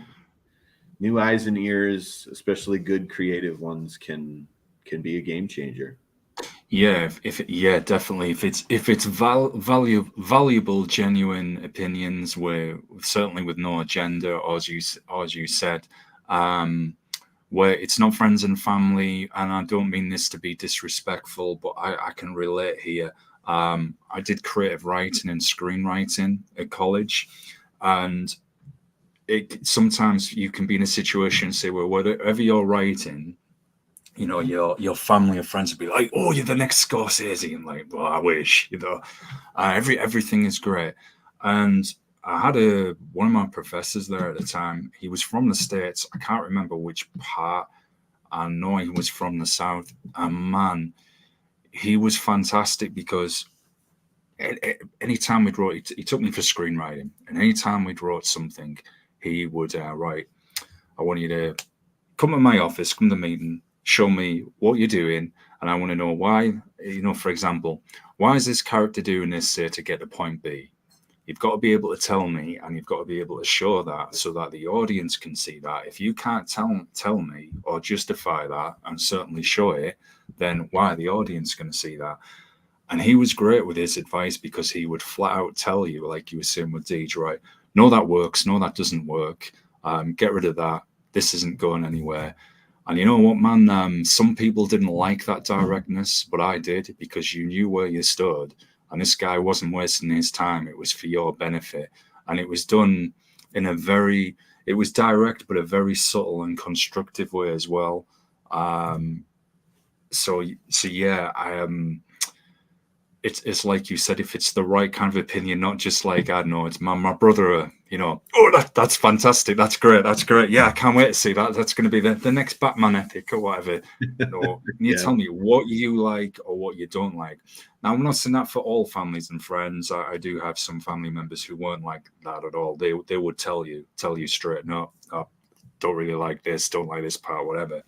new eyes and ears, especially good creative ones, can be a game changer. Yeah, definitely. If it's valuable, genuine opinions, where certainly with no agenda, or as you said, where it's not friends and family. And I don't mean this to be disrespectful, but I can relate here. I did creative writing and screenwriting at college, and sometimes you can be in a situation, say, where whatever you're writing, you know, your family or friends would be like, "Oh, you're the next Scorsese," and like, "Well, I wish," you know. Everything is great, and I had one of my professors there at the time. He was from the States. I can't remember which part. I know he was from the South, and man, he was fantastic because anytime we'd wrote, he took me for screenwriting, and anytime we'd wrote something, he would write, I want you to come to my office, come to the meeting, show me what you're doing, and I want to know why. You know, for example, why is this character doing this to get to point B? You've got to be able to tell me, and you've got to be able to show that so that the audience can see that. If you can't tell me or justify that and certainly show it, then why are the audience going to see that? And he was great with his advice because he would flat out tell you, like you were saying with Dege, right? No, that works. No, that doesn't work. Get rid of that. this isn't going anywhere. And you know what, man? Some people didn't like that directness, but I did, because you knew where you stood. And this guy wasn't wasting his time. It was for your benefit. And it was done in it was direct, but a very subtle and constructive way as well. So yeah, it's like you said, if it's the right kind of opinion, not just like, I don't know, it's my brother, oh, that's fantastic, that's great, yeah, I can't wait to see that. That's going to be the next Batman epic or whatever. Or you tell me what you like or what you don't like. Now, I'm not saying that for all families and friends. I do have some family members who weren't like that at all. They would tell you straight, no, I don't really like this, don't like this part, whatever.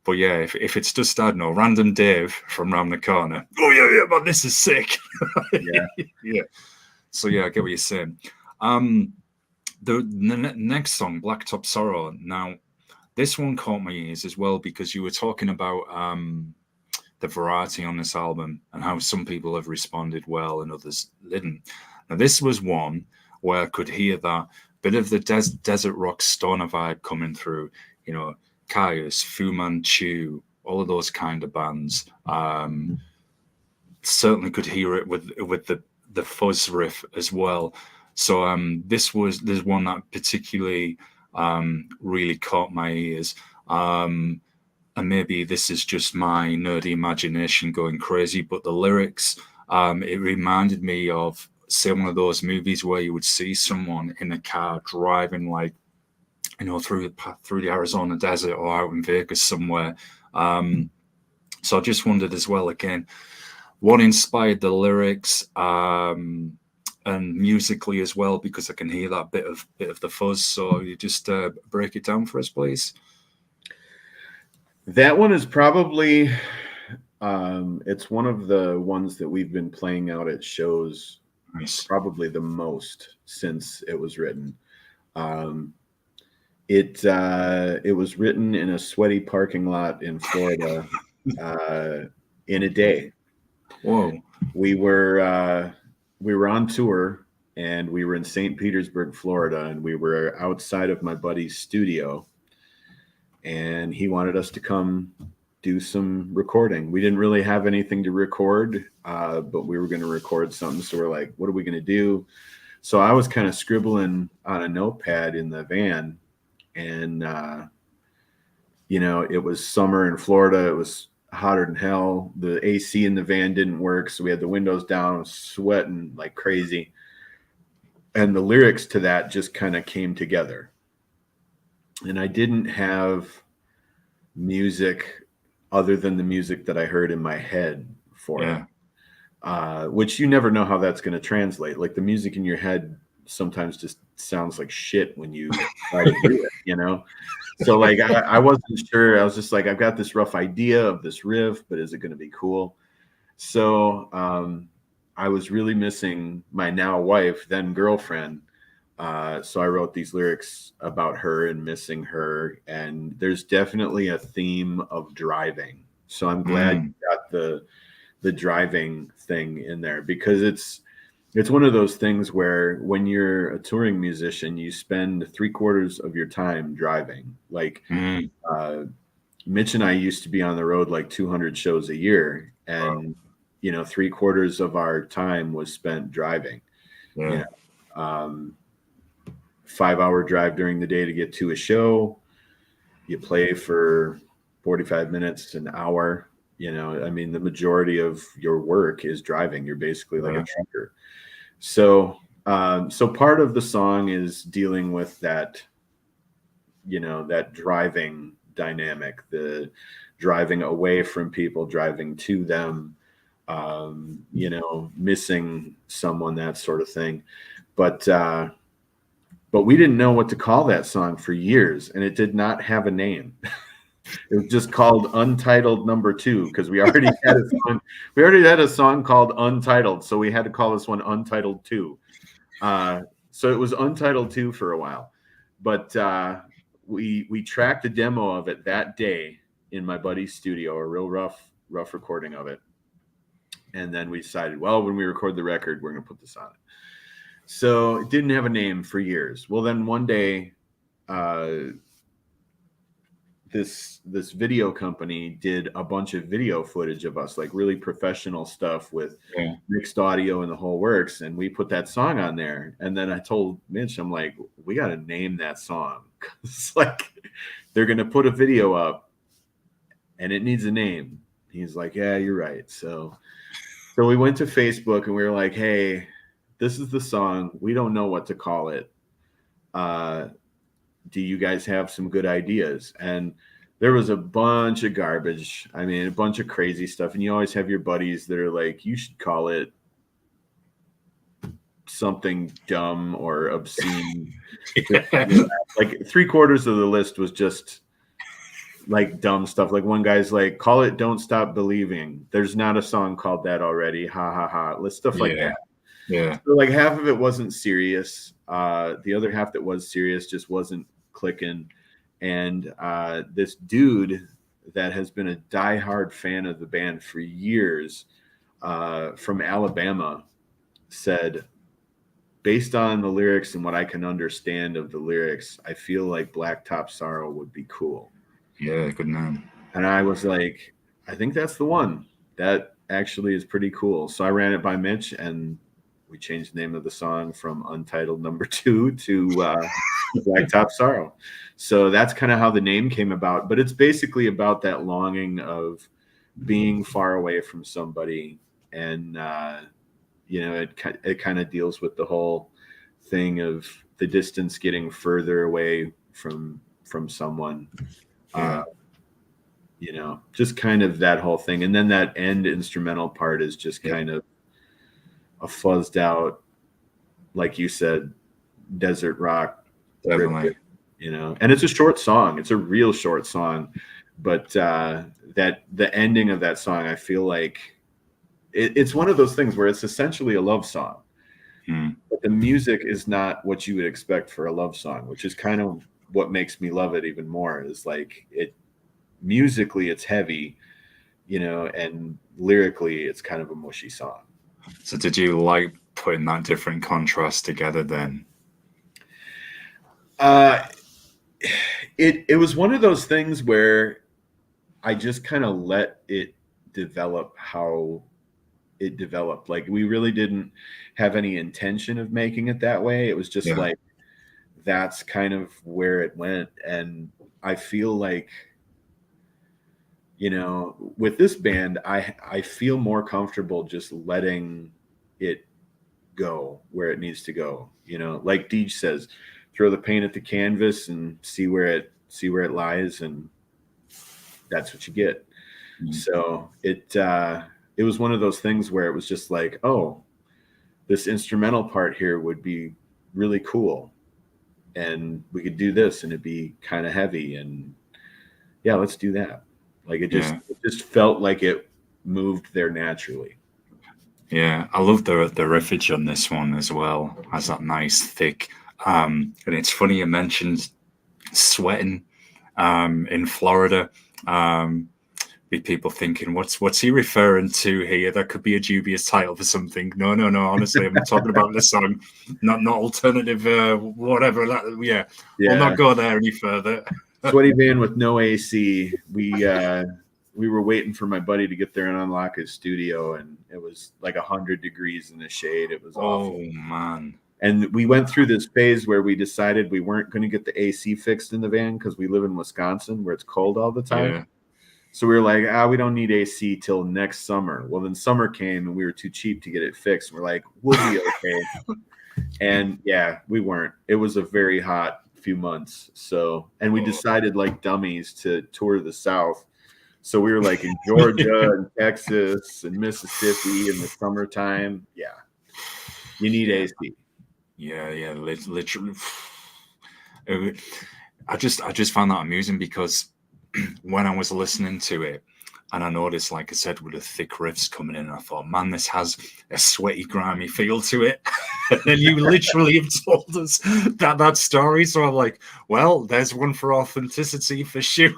But yeah, if it's just, I don't know, random Dave from round the corner, oh yeah, but this is sick. Yeah. So yeah, I get what you're saying. The next song, Blacktop Sorrow. Now, this one caught my ears as well, because you were talking about the variety on this album and how some people have responded well and others didn't. Now, this was one where I could hear that bit of the desert rock stoner vibe coming through, Caius, Fu Manchu, all of those kind of bands. Certainly could hear it with the fuzz riff as well. So there's one that particularly really caught my ears. And maybe this is just my nerdy imagination going crazy, but the lyrics, it reminded me of, say, one of those movies where you would see someone in a car driving like, through the Arizona desert or out in Vegas somewhere. So I just wondered as well, again, what inspired the lyrics, and musically as well, because I can hear that bit of the fuzz. So you just break it down for us, please. That one is probably, it's one of the ones that we've been playing out at shows. Nice. Probably the most since it was written. It was written in a sweaty parking lot in Florida in a day. Whoa. We were on tour, and we were in St. Petersburg, Florida, and we were outside of my buddy's studio, and he wanted us to come do some recording. We didn't really have anything to record, but we were going to record something. So we're like, what are we going to do? So I was kind of scribbling on a notepad in the van, and it was summer in Florida. It was hotter than hell. The AC in the van didn't work, so we had the windows down. I was sweating like crazy, and the lyrics to that just kind of came together. And I didn't have music other than the music that I heard in my head for it, which you never know how that's going to translate. Like, the music in your head sometimes just sounds like shit when you try to do it, So like, I wasn't sure. I was just like, I've got this rough idea of this riff, but is it going to be cool? So I was really missing my now wife, then girlfriend. So I wrote these lyrics about her and missing her. And there's definitely a theme of driving. So I'm glad you got the driving thing in there, because it's one of those things where when you're a touring musician, you spend 3/4 of your time driving. Like Mitch and I used to be on the road like 200 shows a year, and 3/4 of our time was spent driving. 5-hour drive during the day to get to a show. You play for 45 minutes, an hour. I mean, the majority of your work is driving. You're basically like a trucker. So part of the song is dealing with that, that driving dynamic, the driving away from people, driving to them, missing someone, that sort of thing. But we didn't know what to call that song for years, and it did not have a name. It was just called Untitled Number 2, because we already had a song. We already had a song called Untitled, so we had to call this one Untitled 2. So it was Untitled 2 for a while, but we tracked a demo of it that day in my buddy's studio, a real rough recording of it, and then we decided, well, when we record the record, we're going to put this on it. So it didn't have a name for years. Well, then one day, this video company did a bunch of video footage of us, like really professional stuff with mixed audio and the whole works, and we put that song on there. And then I told Mitch, I'm like, we got to name that song, because like they're gonna put a video up and it needs a name. He's like, yeah, you're right. So we went to Facebook and we were like, hey, this is the song, we don't know what to call it. Do you guys have some good ideas? And there was a bunch of garbage. I mean, a bunch of crazy stuff. And you always have your buddies that are like, you should call it something dumb or obscene. Like 3/4 of the list was just like dumb stuff. Like one guy's like, call it Don't Stop Believing. There's not a song called that already. Ha ha ha. Stuff like that. Yeah. So like half of it wasn't serious. The other half that was serious just wasn't clicking. And this dude that has been a diehard fan of the band for years, from Alabama, said, based on the lyrics and what I can understand of the lyrics, I feel like Blacktop Sorrow would be cool. Yeah, good name. And I was like, I think that's the one. That actually is pretty cool. So I ran it by Mitch, and we changed the name of the song from Untitled Number 2 to Blacktop Sorrow. So that's kind of how the name came about. But it's basically about that longing of being far away from somebody. And, it kind of deals with the whole thing of the distance getting further away from someone. Just kind of that whole thing. And then that end instrumental part is just kind of a fuzzed out, like you said, desert rock. Definitely. And it's a short song. It's a real short song. But that the ending of that song, I feel like it's one of those things where it's essentially a love song. But the music is not what you would expect for a love song, which is kind of what makes me love it even more. Is like it musically, it's heavy, and lyrically, it's kind of a mushy song. So did you like putting that different contrast together then? It was one of those things where I just kind of let it develop how it developed. Like we really didn't have any intention of making it that way. It was just like, that's kind of where it went. And I feel like, with this band, I feel more comfortable just letting it go where it needs to go. Like Dege says, throw the paint at the canvas and see where it lies, and that's what you get. So it was one of those things where it was just like, oh, this instrumental part here would be really cool, and we could do this, and it'd be kind of heavy, and yeah, let's do that. Like it just felt like it moved there naturally. Yeah, I love the riffage on this one as well. Has that nice thick, and it's funny you mentioned sweating in Florida. With people thinking, what's he referring to here? That could be a dubious title for something. No. Honestly, I'm talking about the song, not alternative, whatever. We'll not go there any further. Sweaty van with no AC. We were waiting for my buddy to get there and unlock his studio, and it was like 100 degrees in the shade. It was awful. Oh man. And we went through this phase where we decided we weren't going to get the AC fixed in the van because we live in Wisconsin where it's cold all the time. Yeah. So we were like, we don't need AC till next summer. Well, then summer came and we were too cheap to get it fixed. We're like, we'll be okay. And yeah, we weren't. It was a very hot few months. So, and we decided like dummies to tour the South. So we were like in Georgia and Texas and Mississippi in the summertime. Yeah. You need AC. Yeah, literally. I just found that amusing because when I was listening to it, and I noticed, like I said, with the thick riffs coming in, I thought, man, this has a sweaty, grimy feel to it. And then you literally have told us that story. So I'm like, well, there's one for authenticity for sure.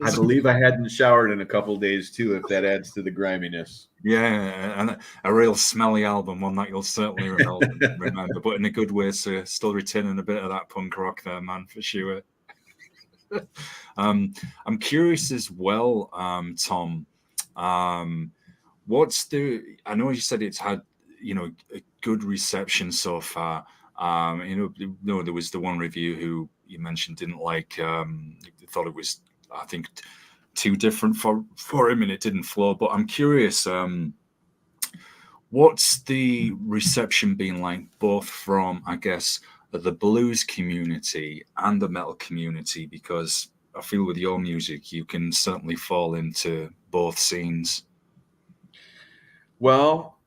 I believe I hadn't showered in a couple of days too, if that adds to the griminess. Yeah, and a real smelly album, one that you'll certainly remember, but in a good way, so still retaining a bit of that punk rock there, man, for sure. I'm curious as well, Tom. What's I know you said it's had, a good reception so far. There was the one review who you mentioned didn't like, thought it was, I think, too different for him and it didn't flow. But I'm curious, what's the reception been like, both from, I guess, the blues community and the metal community? Because I feel with your music, you can certainly fall into both scenes. Well,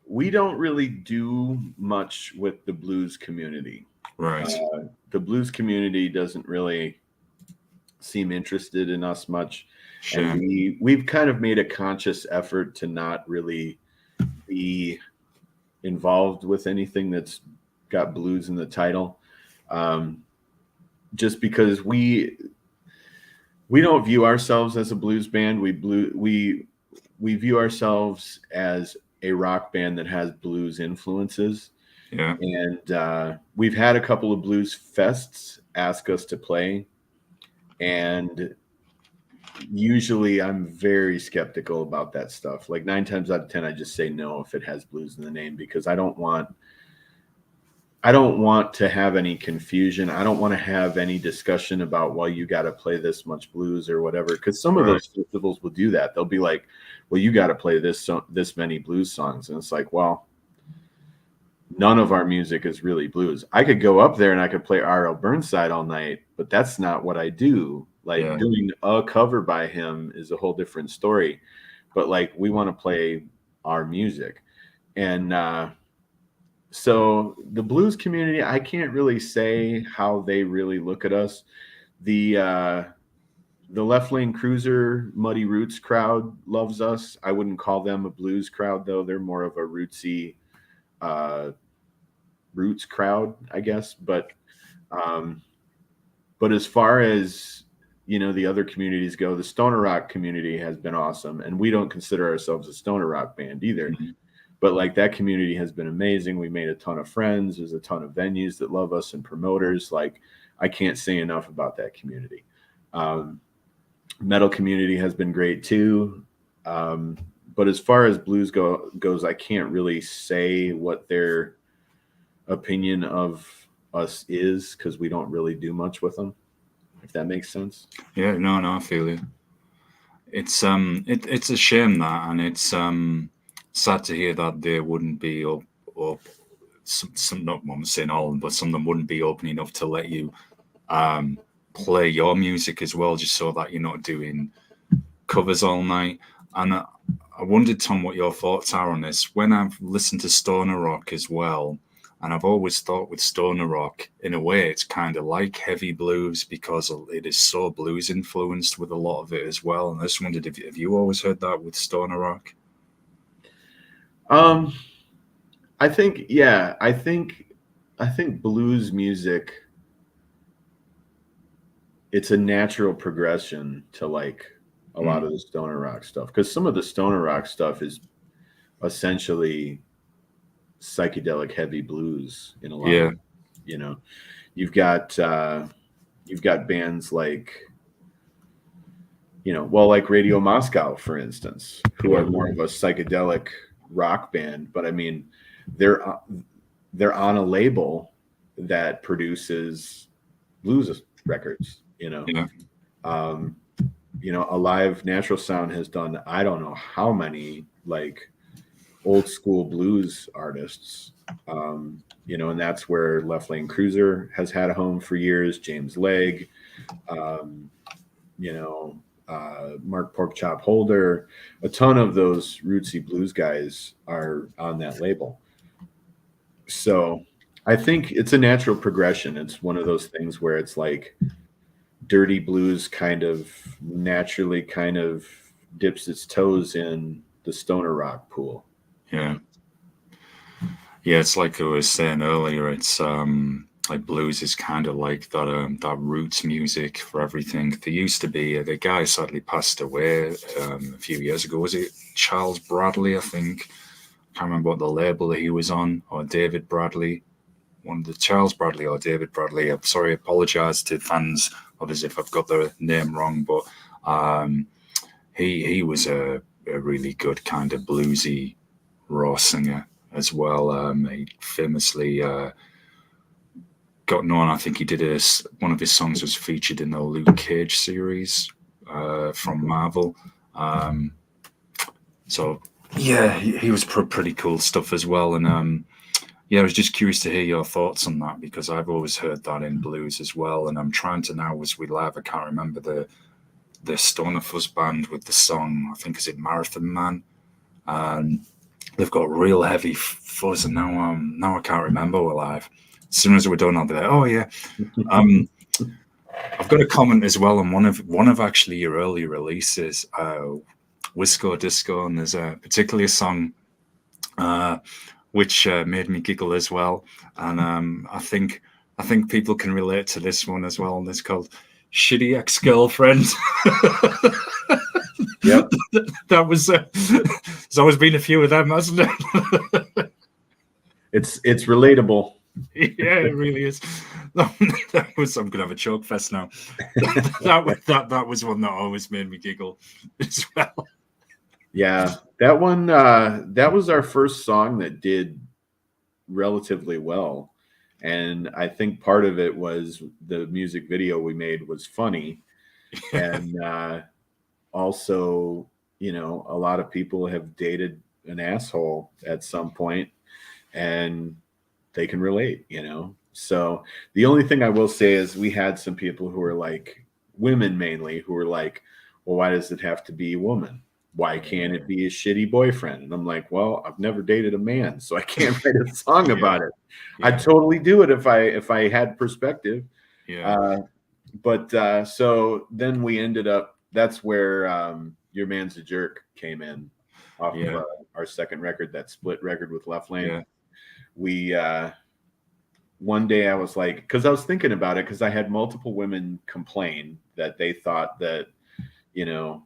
we don't really do much with the blues community. Right. The blues community doesn't really seem interested in us much. Sure. And we've kind of made a conscious effort to not really be involved with anything that's got blues in the title. Just because we don't view ourselves as a blues band. We view ourselves as a rock band that has blues influences. Yeah. And we've had a couple of blues fests ask us to play. And usually I'm very skeptical about that stuff. Like 9 times out of 10, I just say no if it has blues in the name, because I don't want to have any confusion. I don't want to have any discussion about, well, you got to play this much blues or whatever. Because some of those festivals will do that. They'll be like, well, you got to play this many blues songs. And it's like, well, none of our music is really blues. I could go up there and I could play R.L. Burnside all night, but that's not what I do. Like doing a cover by him is a whole different story. But like, we want to play our music. And so the blues community, I can't really say how they really look at us. The Left Lane Cruiser Muddy Roots crowd loves us. I wouldn't call them a blues crowd, though. They're more of a rootsy roots crowd, I guess. But as far as, the other communities go, the stoner rock community has been awesome. And we don't consider ourselves a stoner rock band either. Mm-hmm. But like, that community has been amazing. We made a ton of friends. There's a ton of venues that love us and promoters. Like, I can't say enough about that community. Metal community has been great too. But as far as blues goes, I can't really say what their opinion of us is, because we don't really do much with them, if that makes sense. Yeah, no, I feel you. It's it's a shame that, and it's sad to hear that they wouldn't be up some not I'm saying all of them, but some of them wouldn't be open enough to let you play your music as well, just so that you're not doing covers all night. And I wondered, Tom, what your thoughts are on this. When I've listened to stoner rock as well, and I've always thought with stoner rock, in a way, it's kind of like heavy blues, because it is so blues influenced with a lot of it as well. And I just wondered, have you always heard that with stoner rock? I think blues music, it's a natural progression to like a lot of the stoner rock stuff, because some of the stoner rock stuff is essentially psychedelic heavy blues in a lot of, you've got bands like, like Radio Moscow, for instance, who are more of a psychedelic rock band, but I mean, they're on a label that produces blues records, Alive Natural Sound has done, I don't know how many like old school blues artists, and that's where Left Lane Cruiser has had a home for years. James Legg, Mark Porkchop Holder, a ton of those rootsy blues guys are on that label. So I think it's a natural progression. It's one of those things where it's like dirty blues kind of naturally kind of dips its toes in the stoner rock pool. Yeah, it's like I was saying earlier, it's like blues is kind of like that roots music for everything. There used to be the guy sadly passed away a few years ago. Was it Charles Bradley? I think. I can't remember what the label that he was on, or David Bradley. One of the Charles Bradley or David Bradley. I'm sorry, I apologise to fans of as if I've got the name wrong, but he was a really good kind of bluesy raw singer as well. He famously got known. I think he did one of his songs was featured in the Luke Cage series from Marvel. So yeah, he was pretty cool stuff as well. And yeah, I was just curious to hear your thoughts on that because I've always heard that in blues as well. And I'm trying to now, as we live, I can't remember the Stoner Fuzz band with the song. I think is it Marathon Man. They've got real heavy fuzz, and now I can't remember we're live. As soon as we're done, I'll be like, oh yeah. I've got a comment as well on one of actually your early releases, Wisco Disco, and there's particularly a song which made me giggle as well, and I think people can relate to this one as well. And it's called "Shitty Ex-Girlfriend." Yep, that was. There's always been a few of them, hasn't it? it's relatable. Yeah, it really is. That was. I'm gonna have a choke fest now. That was one that always made me giggle as well. Yeah, that one. That was our first song that did relatively well, and I think part of it was the music video we made was funny, and also, you know, a lot of people have dated an asshole at some point, and they can relate, you know. So the only thing I will say is we had some people who were like, women mainly, who were like, well, why does it have to be a woman? Why can't it be a shitty boyfriend? And I'm like, well, I've never dated a man, so I can't write a song about it. Yeah. I'd totally do it if I had perspective. Yeah. But so then we ended up, that's where Your Man's a Jerk came in off of our second record, that split record with Left Lane. Yeah. We one day I was like, because I was thinking about it, because I had multiple women complain that they thought that, you know,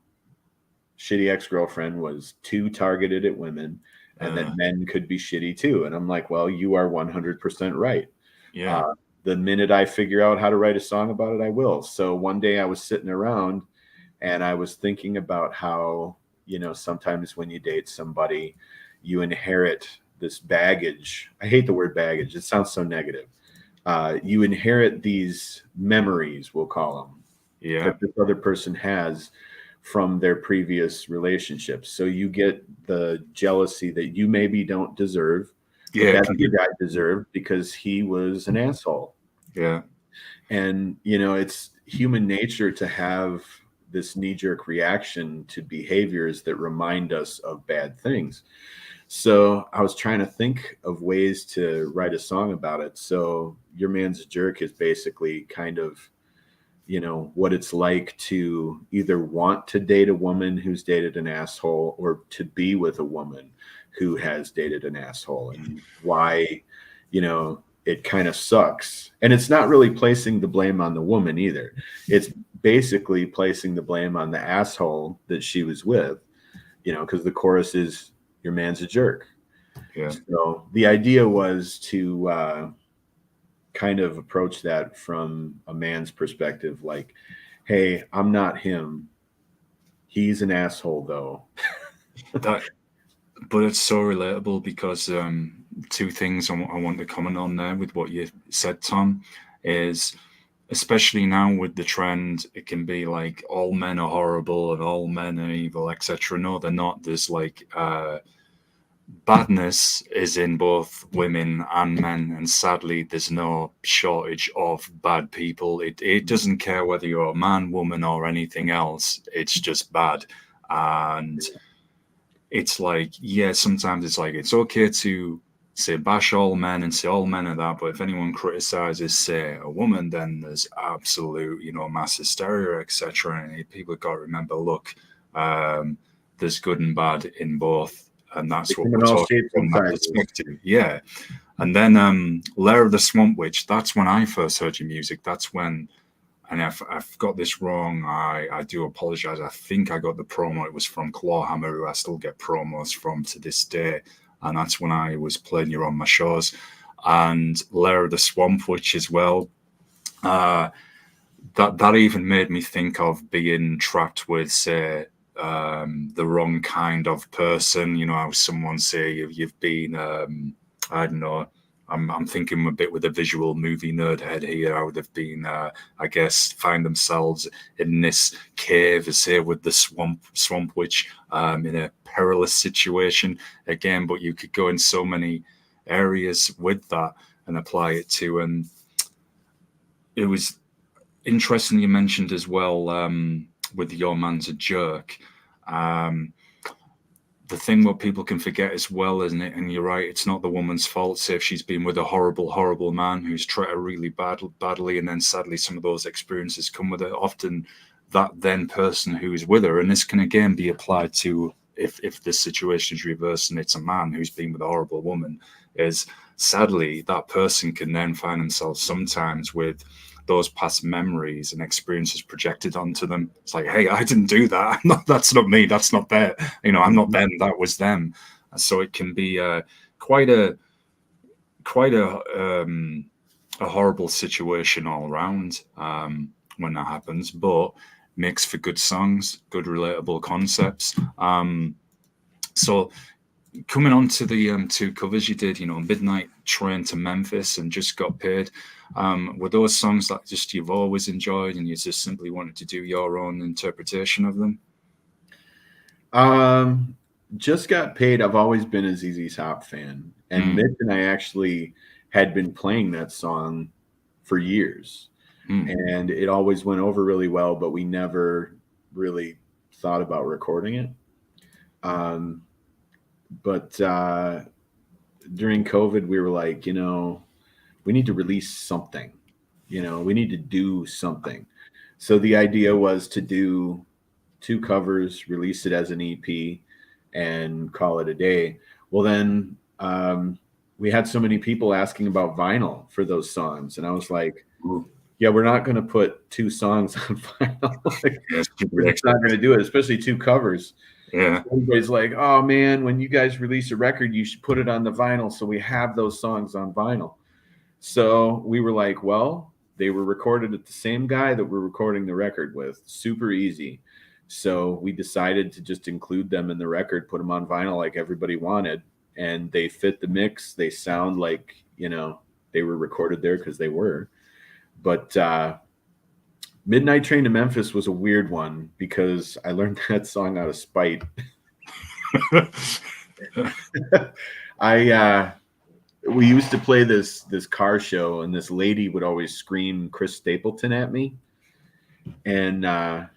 Shitty Ex-Girlfriend was too targeted at women, and that men could be shitty too. And I'm like, well, you are 100% right. Yeah. The minute I figure out how to write a song about it, I will. So one day I was sitting around and I was thinking about how, you know, sometimes when you date somebody, you inherit this baggage. I hate the word baggage. It sounds so negative. You inherit these memories, we'll call them, that this other person has from their previous relationships. So you get the jealousy that you maybe don't deserve, but that other guy deserved because he was an asshole. Yeah. And, you know, it's human nature to have this knee-jerk reaction to behaviors that remind us of bad things. So I was trying to think of ways to write a song about it. So Your Man's a Jerk is basically kind of, you know, what it's like to either want to date a woman who's dated an asshole or to be with a woman who has dated an asshole, and why, you know, it kind of sucks. And it's not really placing the blame on the woman either. It's basically placing the blame on the asshole that she was with, you know, because the chorus is Your Man's a Jerk. Yeah. So the idea was to kind of approach that from a man's perspective, like, hey, I'm not him. He's an asshole, though. But it's so relatable because two things I want to comment on there with what you said, Tom, is especially now with the trend, it can be like all men are horrible and all men are evil, etc. No, they're not. There's like badness is in both women and men, and sadly there's no shortage of bad people. It doesn't care whether you're a man, woman, or anything else. It's just bad. And it's like, yeah, sometimes it's like it's okay to say bash all men and say all men are that, but if anyone criticizes, say, a woman, then there's absolute, you know, mass hysteria, etc. And people got to remember, look, there's good and bad in both, and that's what we're talking from that perspective. Yeah. And then Lair of the Swamp Witch, that's when I first heard your music. That's when, and if I've got this wrong, I do apologize. I think I got the promo. It was from Clawhammer, who I still get promos from to this day. And that's when I was playing you on my shows. And Lair of the Swamp Witch as well. That even made me think of being trapped with, say, the wrong kind of person. You know, how someone say you've been, I don't know. I'm thinking a bit with a visual movie nerd head here. How they've been, I guess, find themselves in this cave, say, with the swamp witch, in a perilous situation again. But you could go in so many areas with that and apply it to. And it was interesting you mentioned as well, with Your Man's a Jerk. The thing what people can forget as well, isn't it? And you're right, it's not the woman's fault. Say if she's been with a horrible, horrible man who's treated her really badly, and then sadly some of those experiences come with it. Often that then person who's with her, and this can again be applied to if the situation is reversed and it's a man who's been with a horrible woman, is sadly that person can then find themselves sometimes with those past memories and experiences projected onto them. It's like, hey, I didn't do that. That's not me. That's not that. You know, I'm not them. That was them. So it can be quite a horrible situation all around when that happens. But makes for good songs, good relatable concepts. So coming on to the two covers you did, you know, Midnight Train to Memphis and Just Got Paid, were those songs that just you've always enjoyed and you just simply wanted to do your own interpretation of them? Just Got Paid, I've always been a ZZ Top fan. And Mitch and I actually had been playing that song for years. And it always went over really well, but we never really thought about recording it. But during COVID, we were like, you know, we need to release something. You know, we need to do something. So the idea was to do 2 covers, release it as an EP, and call it a day. Well, then we had so many people asking about vinyl for those songs. And I was like, yeah, we're not going to put 2 songs on vinyl. We're just not going to do it, especially 2 covers. Yeah. So everybody's like, oh man, when you guys release a record, you should put it on the vinyl so we have those songs on vinyl. So we were like, well, they were recorded at the same guy that we're recording the record with. Super easy. So we decided to just include them in the record, put them on vinyl like everybody wanted, and they fit the mix. They sound like, you know, they were recorded there because they were. But Midnight Train to Memphis was a weird one because I learned that song out of spite. We used to play this car show, and this lady would always scream Chris Stapleton at me, and I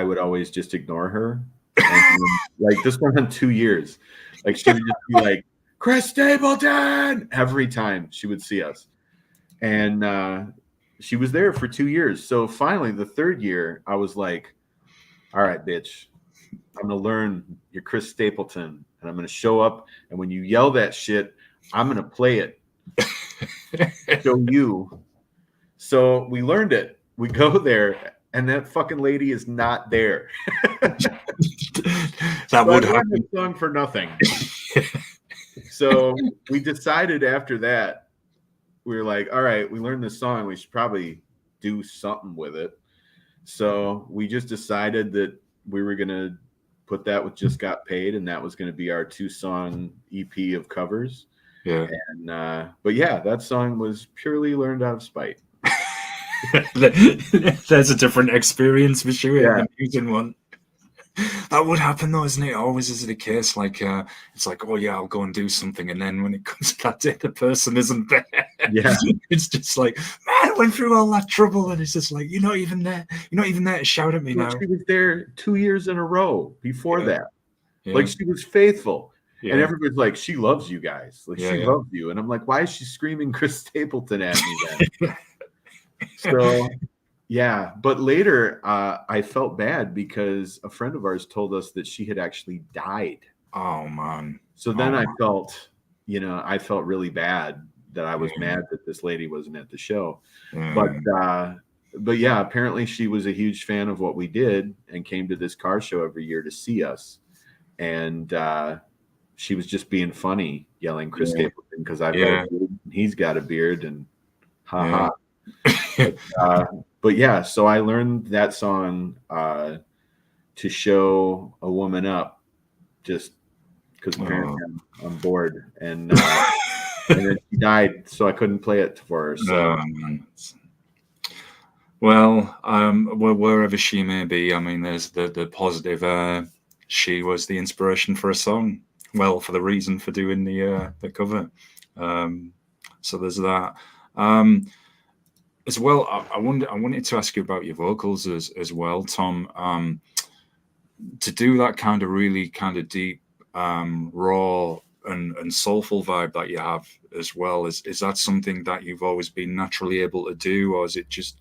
would always just ignore her. And, like, this went on 2 years. Like, she would just be like, Chris Stapleton, every time she would see us. And she was there for 2 years. So finally, the 3rd year, I was like, all right, bitch, I'm going to learn your Chris Stapleton, and I'm going to show up. And when you yell that shit, I'm going to play it. Show you. So we learned it. We go there, and that fucking lady is not there. That would happen. The song for nothing. So we decided after that, we were like, all right, we learned this song. We should probably do something with it. So we just decided that we were going to put that with Just Got Paid, and that was going to be our 2-song EP of covers. Yeah. And but yeah, that song was purely learned out of spite. There's a different experience for sure. Yeah. The music one. That would happen though, isn't it? Always is the case. Like it's like, oh yeah, I'll go and do something, and then when it comes to that day, the person isn't there. Yeah. It's just like, man, I went through all that trouble, and it's just like, you're not even there. You're not even there to shout at me now. She was there 2 years in a row before that. Yeah. Like, she was faithful. Yeah. And everybody's like, she loves you guys. Like, she loves you. And I'm like, why is she screaming Chris Stapleton at me then? So, yeah. But later, I felt bad because a friend of ours told us that she had actually died. Oh, man. So then I felt, I felt really bad that I was Yeah. mad that this lady wasn't at the show. But Yeah. yeah, apparently she was a huge fan of what we did and came to this car show every year to see us. And she was just being funny, yelling Chris Yeah. Stapleton because I've got a Yeah. beard, and he's got a beard, and Yeah. haha. But yeah, so I learned that song to show a woman up, just because apparently Oh. I'm bored, and then she died, so I couldn't play it for her. So Oh, man. Well, wherever she may be, I mean, there's the positive. She was the inspiration for a song. Well, for the reason for doing the cover. Um, so there's that. As well, I wanted to ask you about your vocals as well, Tom. To do that kind of really kind of deep, raw and soulful vibe that you have as well, is that something that you've always been naturally able to do, or is it just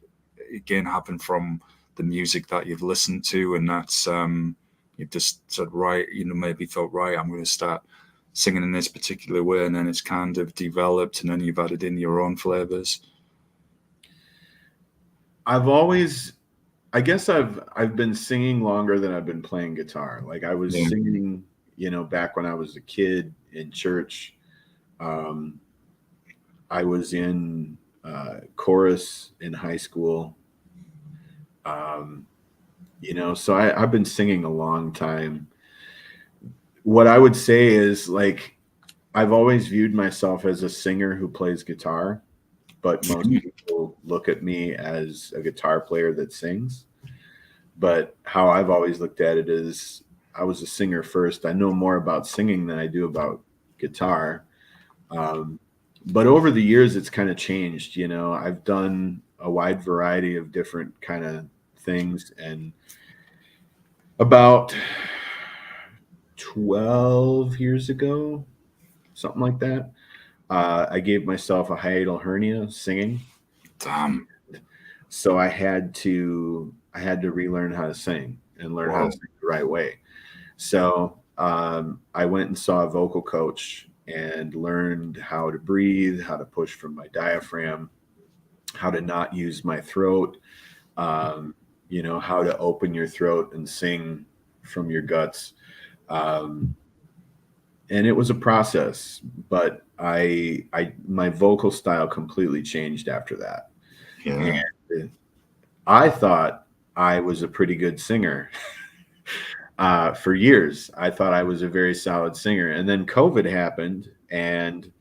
again happened from the music that you've listened to, and that's you've just said, right, maybe thought, right, I'm going to start singing in this particular way, and then it's kind of developed, and then you've added in your own flavors? I guess I've been singing longer than I've been playing guitar. Like I was Yeah. singing, back when I was a kid in church. Um, I was in chorus in high school. Um, so I've been singing a long time. What I would say is like I've always viewed myself as a singer who plays guitar, but most people look at me as a guitar player that sings. But how I've always looked at it is I was a singer first. I know more about singing than I do about guitar. Um, but over the years, it's kind of changed. I've done a wide variety of different kind of things. And about 12 years ago, something like that, I gave myself a hiatal hernia singing. Damn. So I had to relearn how to sing and learn how to Wow. sing the right way. So I went and saw a vocal coach and learned how to breathe, how to push from my diaphragm, how to not use my throat, how to open your throat and sing from your guts. Um, and it was a process, but my vocal style completely changed after that. Yeah. And I thought I was a pretty good singer. For years, I thought I was a very solid singer. And then COVID happened, and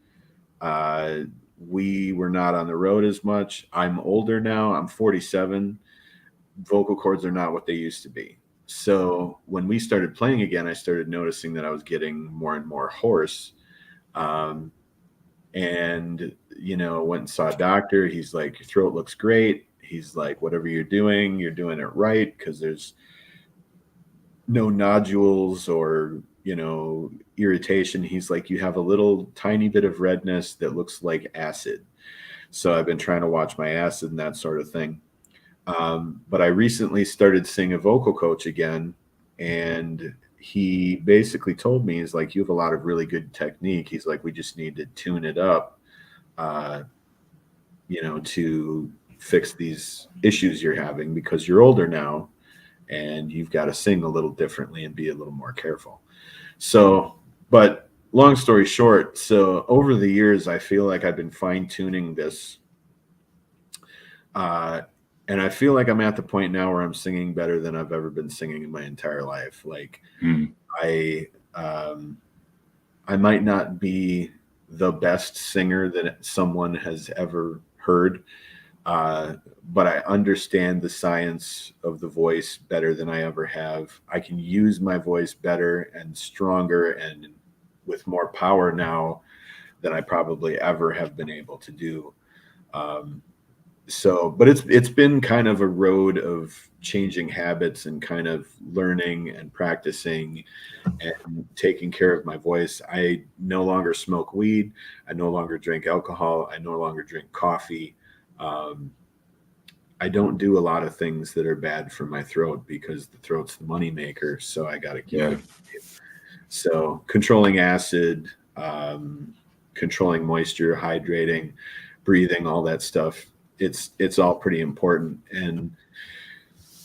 uh, we were not on the road as much. I'm older now, I'm 47. Vocal cords are not what they used to be. So when we started playing again, I started noticing that I was getting more and more hoarse. Um, and, went and saw a doctor. He's like, your throat looks great. He's like, whatever you're doing it right, because there's no nodules or irritation. He's like, you have a little tiny bit of redness that looks like acid. So I've been trying to watch my acid and that sort of thing. But I recently started seeing a vocal coach again, and he basically told me, he's like, you have a lot of really good technique. He's like, we just need to tune it up, uh, to fix these issues you're having because you're older now and you've got to sing a little differently and be a little more careful. So, but long story short, so over the years, I feel like I've been fine tuning this. Uh, and I feel like I'm at the point now where I'm singing better than I've ever been singing in my entire life. Like Mm. I, I might not be the best singer that someone has ever heard, uh, but I understand the science of the voice better than I ever have. I can use my voice better and stronger and with more power now than I probably ever have been able to do. Um, but it's been kind of a road of changing habits and kind of learning and practicing and taking care of my voice. I no longer smoke weed. I no longer drink alcohol. I no longer drink coffee. Um, I don't do a lot of things that are bad for my throat because the throat's the money maker. So I got to keep Yeah. it. So controlling acid, um, controlling moisture, hydrating, breathing, all that stuff. It's all pretty important. And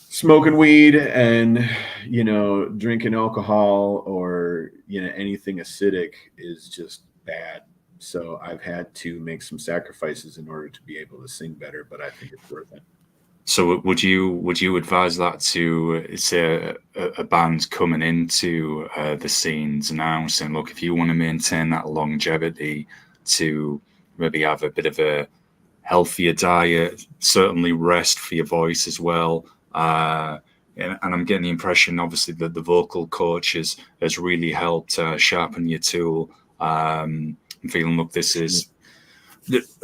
smoking weed and, drinking alcohol or, anything acidic is just bad. So I've had to make some sacrifices in order to be able to sing better, but I think it's worth it. So would you advise that to, say, a band coming into the scenes now, saying, look, if you want to maintain that longevity, to maybe have a bit of a healthier diet, certainly rest for your voice as well. And I'm getting the impression, obviously, that the vocal coach has really helped sharpen your tool. I'm feeling, look, this is.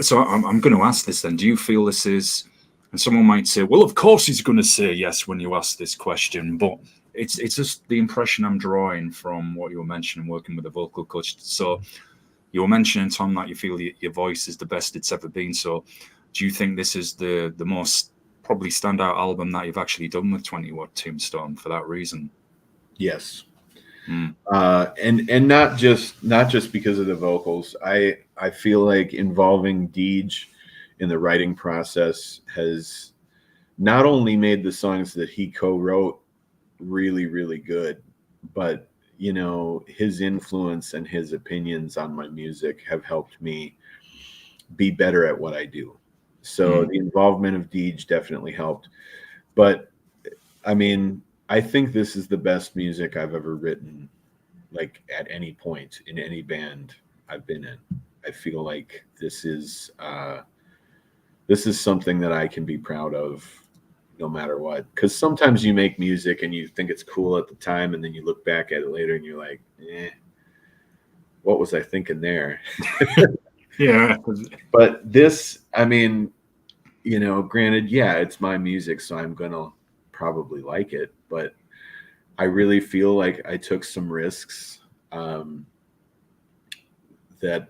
So I'm going to ask this then. Do you feel this is? And someone might say, well, of course he's going to say yes when you ask this question, but it's just the impression I'm drawing from what you were mentioning, working with a vocal coach. So you were mentioning, Tom, that you feel your voice is the best it's ever been. So do you think this is the most probably standout album that you've actually done with 20 Watt Tombstone for that reason? Yes. And not just because of the vocals. I feel like involving Dege in the writing process has not only made the songs that he co-wrote really, really good, but his influence and his opinions on my music have helped me be better at what I do. So the involvement of Dege definitely helped. But I mean, I think this is the best music I've ever written, like at any point in any band I've been in. I feel like this is something that I can be proud of no matter what. Because sometimes you make music and you think it's cool at the time, and then you look back at it later and you're like, what was I thinking there? Yeah. But this, I mean, granted, yeah, it's my music, so I'm going to probably like it. But I really feel like I took some risks that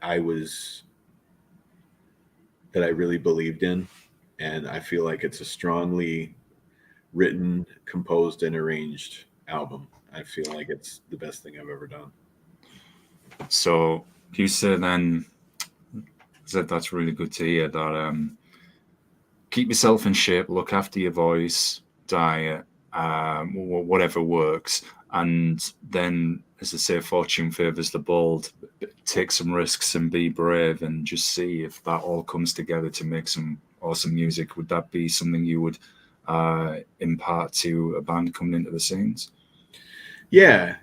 I really believed in. And I feel like it's a strongly written, composed, and arranged album. I feel like it's the best thing I've ever done. So you said then, that's really good to hear, that keep yourself in shape, look after your voice, diet, whatever works. And then, as I say, fortune favors the bold. Take some risks and be brave, and just see if that all comes together to make some awesome music. Would that be something you would impart to a band coming into the scenes? Yeah.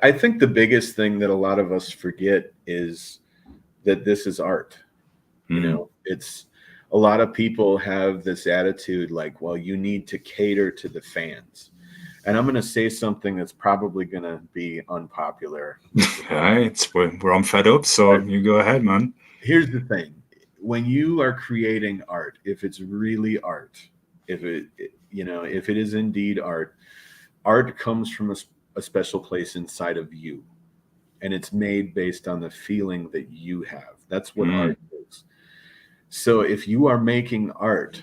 I think the biggest thing that a lot of us forget is that this is art. It's a lot of people have this attitude like, well, you need to cater to the fans. And I'm going to say something that's probably going to be unpopular. We're on Fed Up, so you go ahead, man. Here's the thing. When you are creating art, if it's really art, if it is indeed art comes from a special place inside of you. And it's made based on the feeling that you have. That's what art is. So if you are making art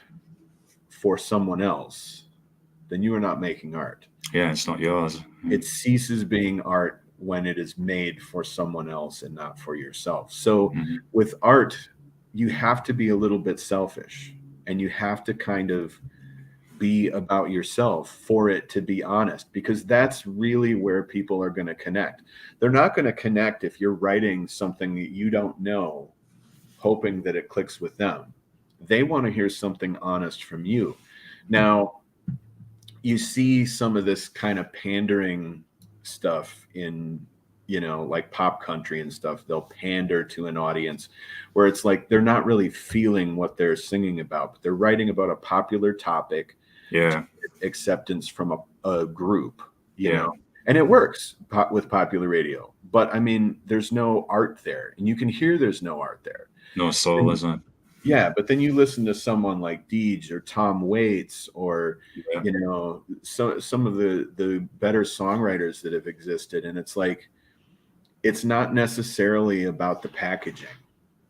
for someone else, then you are not making art. Yeah, it's not yours. It ceases being art when it is made for someone else and not for yourself. So with art, you have to be a little bit selfish, and you have to kind of be about yourself for it to be honest, because that's really where people are going to connect. They're not going to connect if you're writing something that you don't know, hoping that it clicks with them. They want to hear something honest from you. Now, you see some of this kind of pandering stuff in, like pop country and stuff. They'll pander to an audience where it's like they're not really feeling what they're singing about, but they're writing about a popular topic. Yeah. Acceptance from a group, and it works with popular radio. But I mean, there's no art there, and you can hear there's no art there. No soul, isn't it? Yeah, but then you listen to someone like Dege or Tom Waits or some of the better songwriters that have existed, and it's like it's not necessarily about the packaging;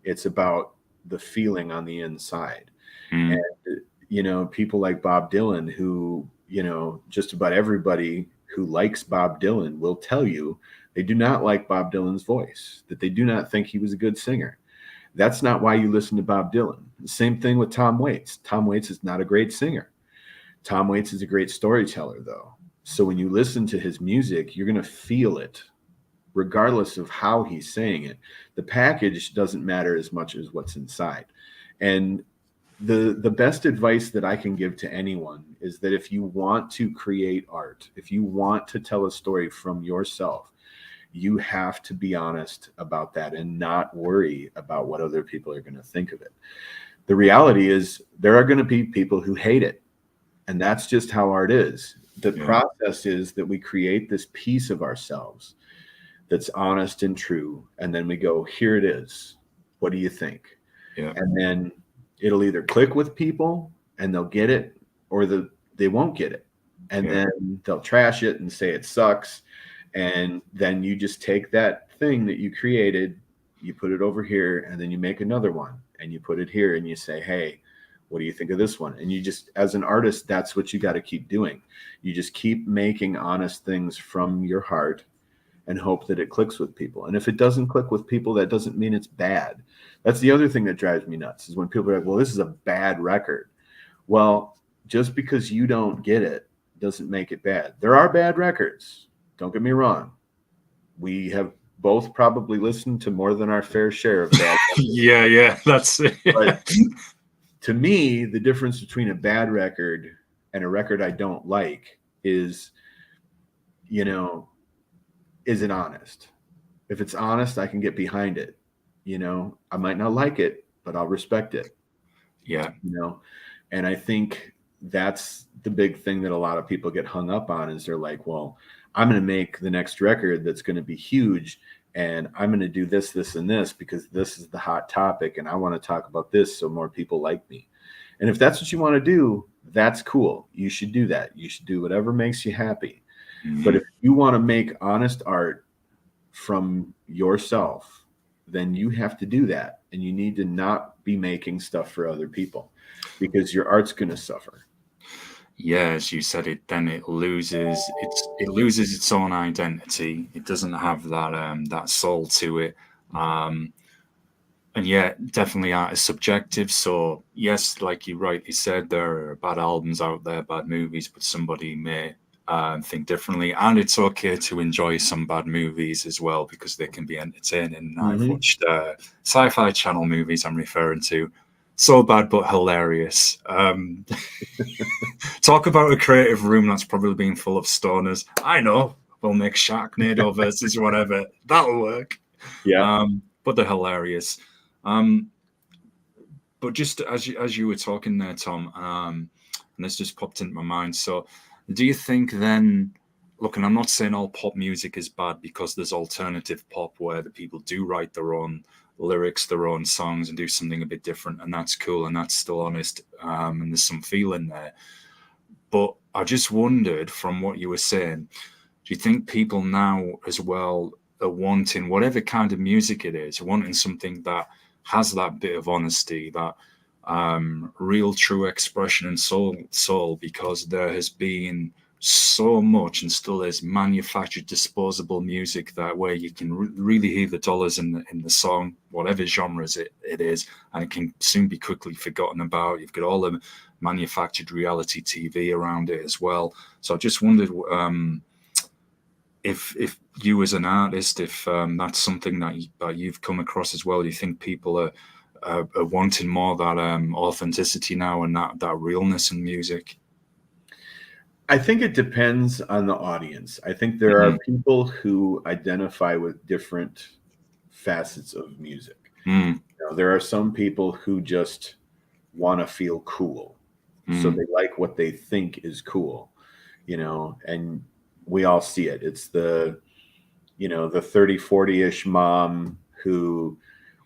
it's about the feeling on the inside. And people like Bob Dylan, who just about everybody who likes Bob Dylan will tell you they do not like Bob Dylan's voice, that they do not think he was a good singer. That's not why you listen to Bob Dylan. The same thing with Tom Waits. Tom Waits is not a great singer. Tom Waits is a great storyteller, though. So when you listen to his music, you're going to feel it, regardless of how he's saying it. The package doesn't matter as much as what's inside. And the best advice that I can give to anyone is that if you want to create art, if you want to tell a story from yourself, you have to be honest about that and not worry about what other people are going to think of it. The reality is there are going to be people who hate it. And that's just how art is. The process is that we create this piece of ourselves that's honest and true. And then we go, here it is. What do you think? Yeah. And then it'll either click with people and they'll get it, or they won't get it. And then they'll trash it and say it sucks. And then you just take that thing that you created, you put it over here, and then you make another one and you put it here and you say, hey, what do you think of this one? And you just, as an artist, that's what you got to keep doing. You just keep making honest things from your heart and hope that it clicks with people. And if it doesn't click with people, that doesn't mean it's bad. That's the other thing that drives me nuts, is when people are like, well, this is a bad record. Well, just because you don't get it doesn't make it bad. There are bad records. Don't get me wrong. We have both probably listened to more than our fair share of bad records. Yeah, that's it. But to me, the difference between a bad record and a record I don't like is, is it honest? If it's honest, I can get behind it. I might not like it, but I'll respect it. Yeah. And I think that's the big thing that a lot of people get hung up on, is they're like, well, I'm going to make the next record that's going to be huge, and I'm going to do this, this, and this because this is the hot topic, and I want to talk about this so more people like me. And if that's what you want to do, that's cool. You should do that. You should do whatever makes you happy. Mm-hmm. But if you want to make honest art from yourself, then you have to do that. And you need to not be making stuff for other people, because your art's going to suffer. Yeah, as you said, it loses its own identity. It doesn't have that soul to it. And yeah, definitely art is subjective. So yes, like you rightly said, there are bad albums out there, bad movies, but somebody may think differently. And it's okay to enjoy some bad movies as well, because they can be entertaining. Mm-hmm. I've watched Sci-Fi Channel movies I'm referring to. So bad, but hilarious. Talk about a creative room that's probably been full of stoners. I know, we'll make Sharknado versus whatever. That'll work. Yeah. But they're hilarious. But just as you were talking there, Tom, and this just popped into my mind. So do you think then, look, and I'm not saying all pop music is bad, because there's alternative pop where the people do write their own lyrics, their own songs, and do something a bit different, and that's cool, and that's still honest, and there's some feeling there. But I just wondered, from what you were saying, do you think people now as well are wanting, whatever kind of music it is, wanting something that has that bit of honesty, that real true expression and soul, because there has been so much, and still is, manufactured disposable music that where you can really hear the dollars in the song, whatever genres it is, and it can soon be quickly forgotten about. You've got all the manufactured reality TV around it as well. So I just wondered if you as an artist, if that's something that you've come across as well. Do you think people are wanting more that authenticity now, and that realness in music? I think it depends on the audience. I think there are people who identify with different facets of music. There are some people who just want to feel cool. So they like what they think is cool, and we all see it. It's the 30, 40-ish mom who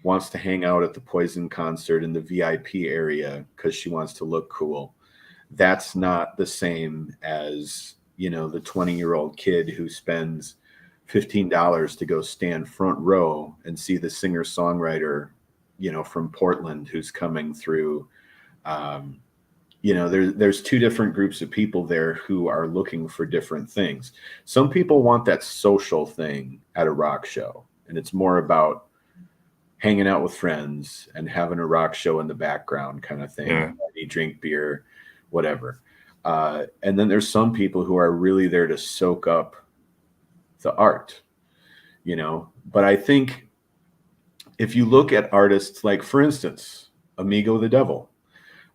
wants to hang out at the Poison concert in the VIP area because she wants to look cool. That's not the same as, the 20-year-old kid who spends $15 to go stand front row and see the singer-songwriter, from Portland, who's coming through, there's two different groups of people there who are looking for different things. Some people want that social thing at a rock show, and it's more about hanging out with friends and having a rock show in the background kind of thing. Yeah. You drink beer, whatever. And then there's some people who are really there to soak up the art, But I think if you look at artists like, for instance, Amigo the Devil,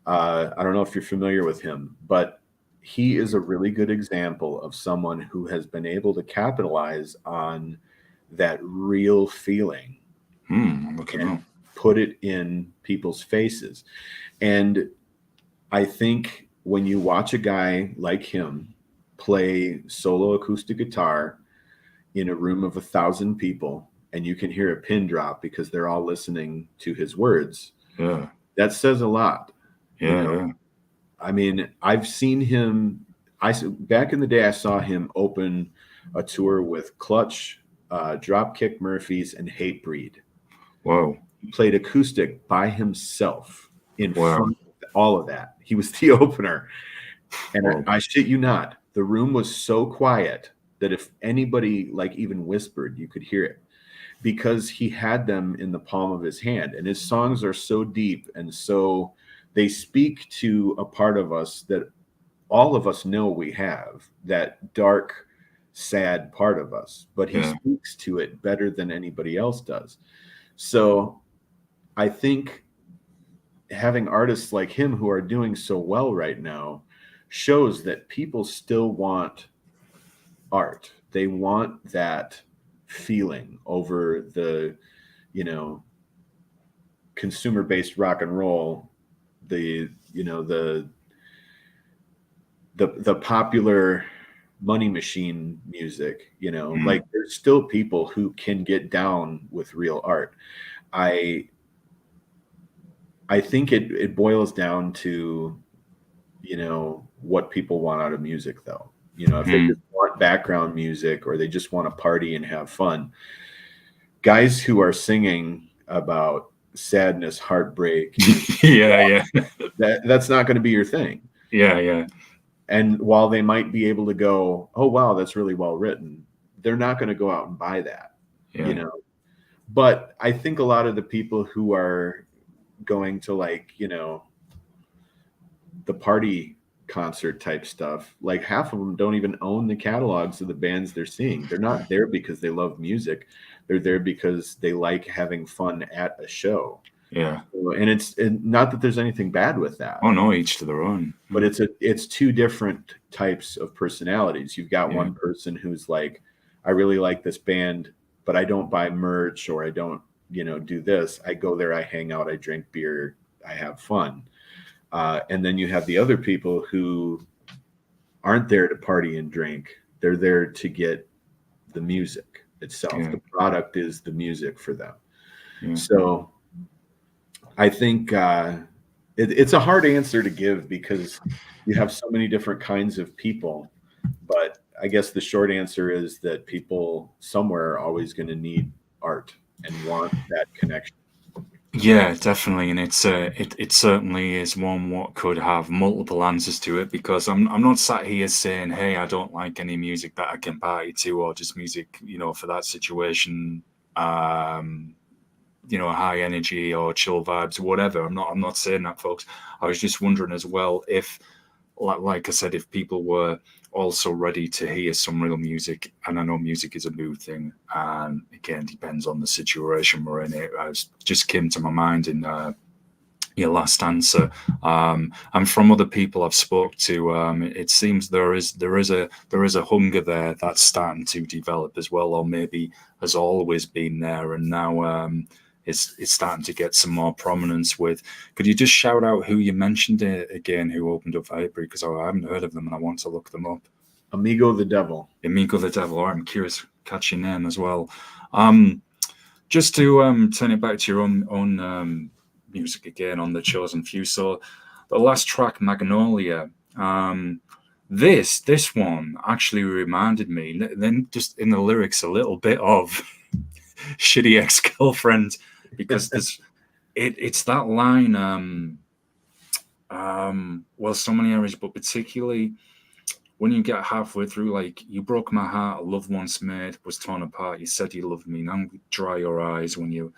I don't know if you're familiar with him, but he is a really good example of someone who has been able to capitalize on that real feeling and put it in people's faces. And I think when you watch a guy like him play solo acoustic guitar in a room of 1,000 people, and you can hear a pin drop because they're all listening to his words, that says a lot. I mean, I've seen him. Back in the day, I saw him open a tour with Clutch, Dropkick Murphys, and Hatebreed. Wow! He played acoustic by himself in front of all of that. He was the opener, and I shit you not, the room was so quiet that if anybody even whispered, you could hear it, because he had them in the palm of his hand, and his songs are so deep and so. They speak to a part of us that all of us know we have, that dark, sad part of us, but he speaks to it better than anybody else does. So I think having artists like him who are doing so well right now shows that people still want art. They want that feeling over the, consumer-based rock and roll, the popular money machine music, there's still people who can get down with real art. I think it boils down to, what people want out of music, though. If they just want background music or they just want to party and have fun, guys who are singing about sadness, heartbreak, that's not going to be your thing. And while they might be able to go, oh wow, that's really well written, they're not going to go out and buy that. But I think a lot of the people who are going to the party concert type stuff, half of them don't even own the catalogs of the bands they're seeing. They're not there because they love music. They're there because they like having fun at a show. And it's not that there's anything bad with that. Oh no, each to their own. But it's two different types of personalities. You've got one person who's like, I really like this band, but I don't buy merch, or I don't, do this. I go there, I hang out, I drink beer, I have fun. And then you have the other people who aren't there to party and drink. They're there to get the music itself. The product is the music for them. So I think it's a hard answer to give because you have so many different kinds of people. But I guess the short answer is that people somewhere are always going to need art and want that connection. Yeah, definitely, and it certainly is one what could have multiple answers to it, because I'm not sat here saying, hey, I don't like any music that I can party to, or just music, for that situation, high energy or chill vibes or whatever. I'm not saying that, folks. I was just wondering as well if, like I said, if people were also ready to hear some real music. And I know music is a mood thing, and again, depends on the situation we're in. It just came to my mind in your last answer, and from other people I've spoke to, it seems there is a hunger there that's starting to develop as well, or maybe has always been there, and now it's starting to get some more prominence with. Could you just shout out who you mentioned again, who opened up for Hatebreed? Because I haven't heard of them and I want to look them up. Amigo the Devil. Amigo the Devil. All right, I'm curious, catchy name as well. Just to turn it back to your own music again on The Chosen Few. So the last track, Magnolia, this one actually reminded me, then just in the lyrics, a little bit of Shitty Ex-Girlfriend, because it's that line, Well, so many areas, but particularly when you get halfway through, like, you broke my heart, a love once made was torn apart. You said you loved me, now dry your eyes. When you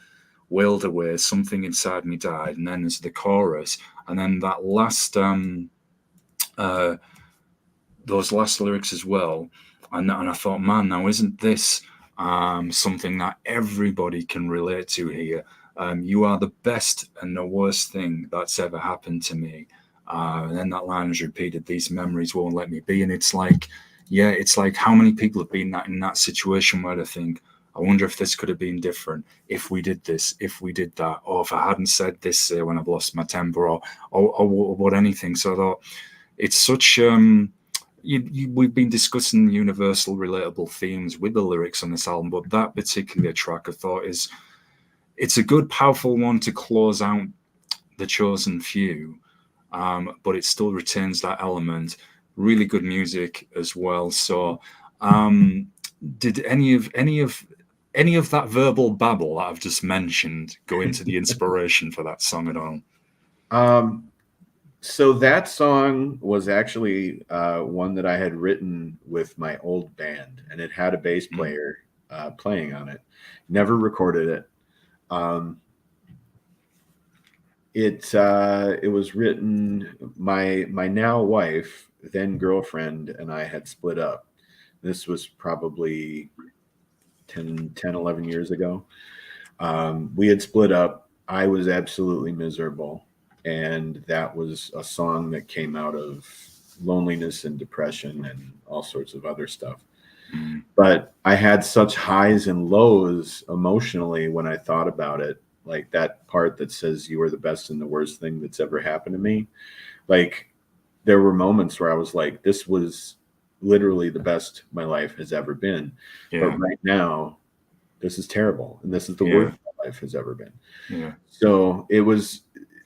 wailed away, something inside me died. And then there's the chorus, and then that last uh those last lyrics as well. And I thought, man, now isn't this something that everybody can relate to here? You are the best and the worst thing that's ever happened to me. And then that line is repeated, these memories won't let me be. And it's like, yeah, it's like, how many people have been in that situation where they think, I wonder if this could have been different, if we did this, if we did that, or if I hadn't said this when I've lost my temper, or what anything. So I thought it's such we've been discussing universal relatable themes with the lyrics on this album, but that particular track I thought it's a good powerful one to close out the chosen few, but it still retains that element. Really good music as well. So did any of that verbal babble that I've just mentioned go into the inspiration for that song at all? So that song was actually one that I had written with my old band, and it had a bass player playing on it. Never recorded it. It was written. My now wife, then girlfriend, and I had split up. This was probably 11 years ago. We had split up. I was absolutely miserable. And that was a song that came out of loneliness and depression and all sorts of other stuff. But I had such highs and lows emotionally when I thought about it. Like that part that says you are the best and the worst thing that's ever happened to me. Like there were moments where I was like, this was literally the best my life has ever been. Yeah. But right now, this is terrible. And this is the worst my life has ever been. Yeah. So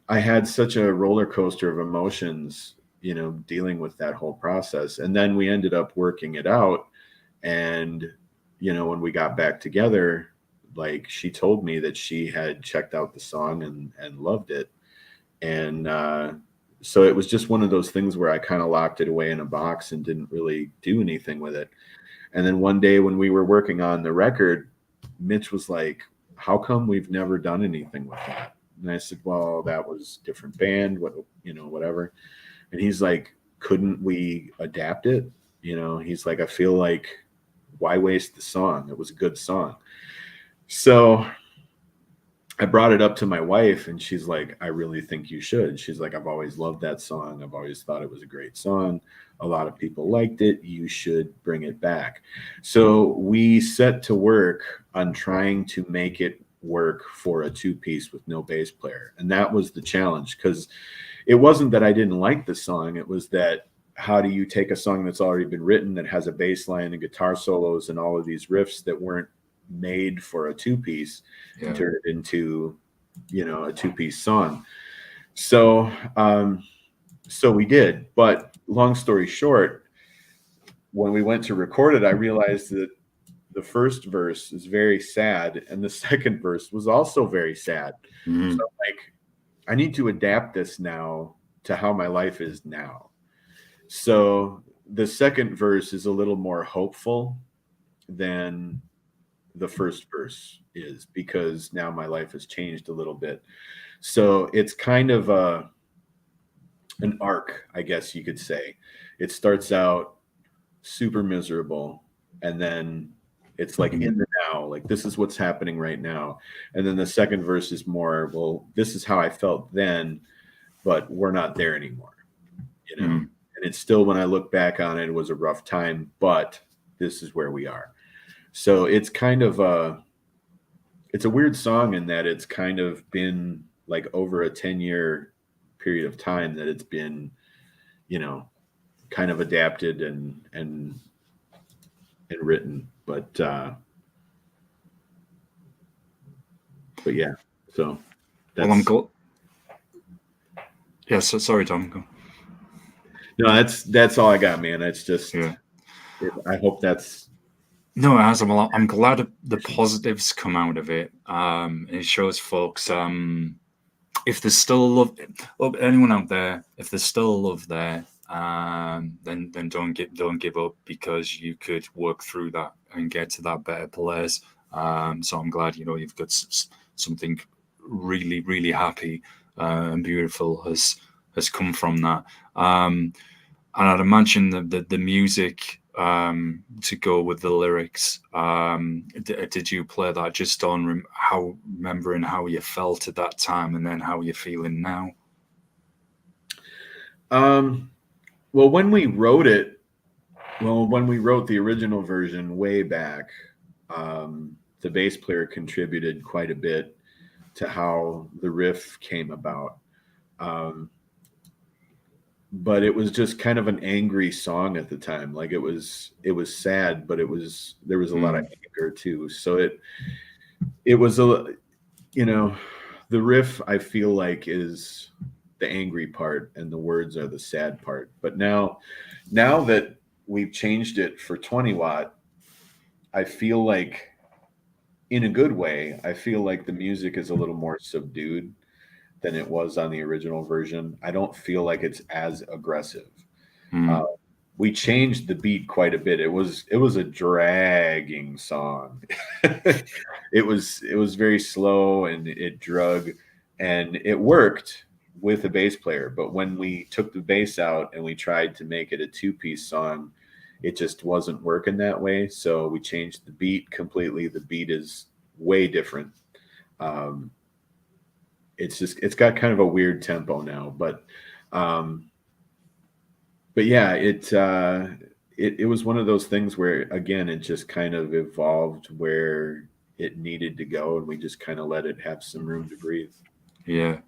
I had such a roller coaster of emotions, dealing with that whole process. And then we ended up working it out. And, when we got back together, like she told me that she had checked out the song and loved it. And so it was just one of those things where I kind of locked it away in a box and didn't really do anything with it. And then one day when we were working on the record, Mitch was like, how come we've never done anything with that? And I said, well, that was different band, whatever. And he's like, couldn't we adapt it? He's like, I feel like, why waste the song? It was a good song. So I brought it up to my wife and she's like, I really think you should. She's like, I've always loved that song. I've always thought it was a great song. A lot of people liked it. You should bring it back. So we set to work on trying to make it work for a two-piece with no bass player. And that was the challenge, because it wasn't that I didn't like the song. It was that, how do you take a song that's already been written, that has a bass line and guitar solos and all of these riffs that weren't made for a two-piece, and turn it into, a two-piece song. So, so we did. But long story short, when we went to record it, I realized that the first verse is very sad and the second verse was also very sad. So like, I need to adapt this now to how my life is now. So the second verse is a little more hopeful than the first verse is, because now my life has changed a little bit. So it's kind of an arc, I guess you could say. It starts out super miserable, and then it's like in the now, like this is what's happening right now. And then the second verse is more, well, this is how I felt then, but we're not there anymore, And it's still, when I look back on it, it was a rough time, but this is where we are. So it's kind of it's a weird song in that it's kind of been like over a 10-year period of time that it's been, kind of adapted and written. But yeah, so that's, well, I'm glad. Yeah, so sorry, Tom. Go. No, that's all I got, man. It's just, I hope that's. No, as I'm glad the positives come out of it. It shows folks if there's still love, anyone out there, if there's still love there, then don't give up, because you could work through that and get to that better place. So I'm glad, you know, you've got something really, really happy and beautiful has come from that. And I'd imagine the music to go with the lyrics. Did you play that just on remembering how you felt at that time and then how you're feeling now? Well, when we wrote it, when we wrote the original version way back, the bass player contributed quite a bit to how the riff came about. But it was just kind of an angry song at the time. Like it was sad, but there was a lot of anger too. So it was you know, the riff I feel like is the angry part and the words are the sad part. But now that we've changed it for 20 watt, I feel like, in a good way, I feel like the music is a little more subdued than it was on the original version. I don't feel like it's as aggressive. We changed the beat quite a bit. It was a dragging song. it was very slow and it drug, and it worked with a bass player. But when we took the bass out and we tried to make it a two-piece song, it just wasn't working that way. So we changed the beat completely. The beat is way different. It's got kind of a weird tempo now, but yeah, it was one of those things where, again, it just kind of evolved where it needed to go, and we just kind of let it have some room to breathe. Yeah.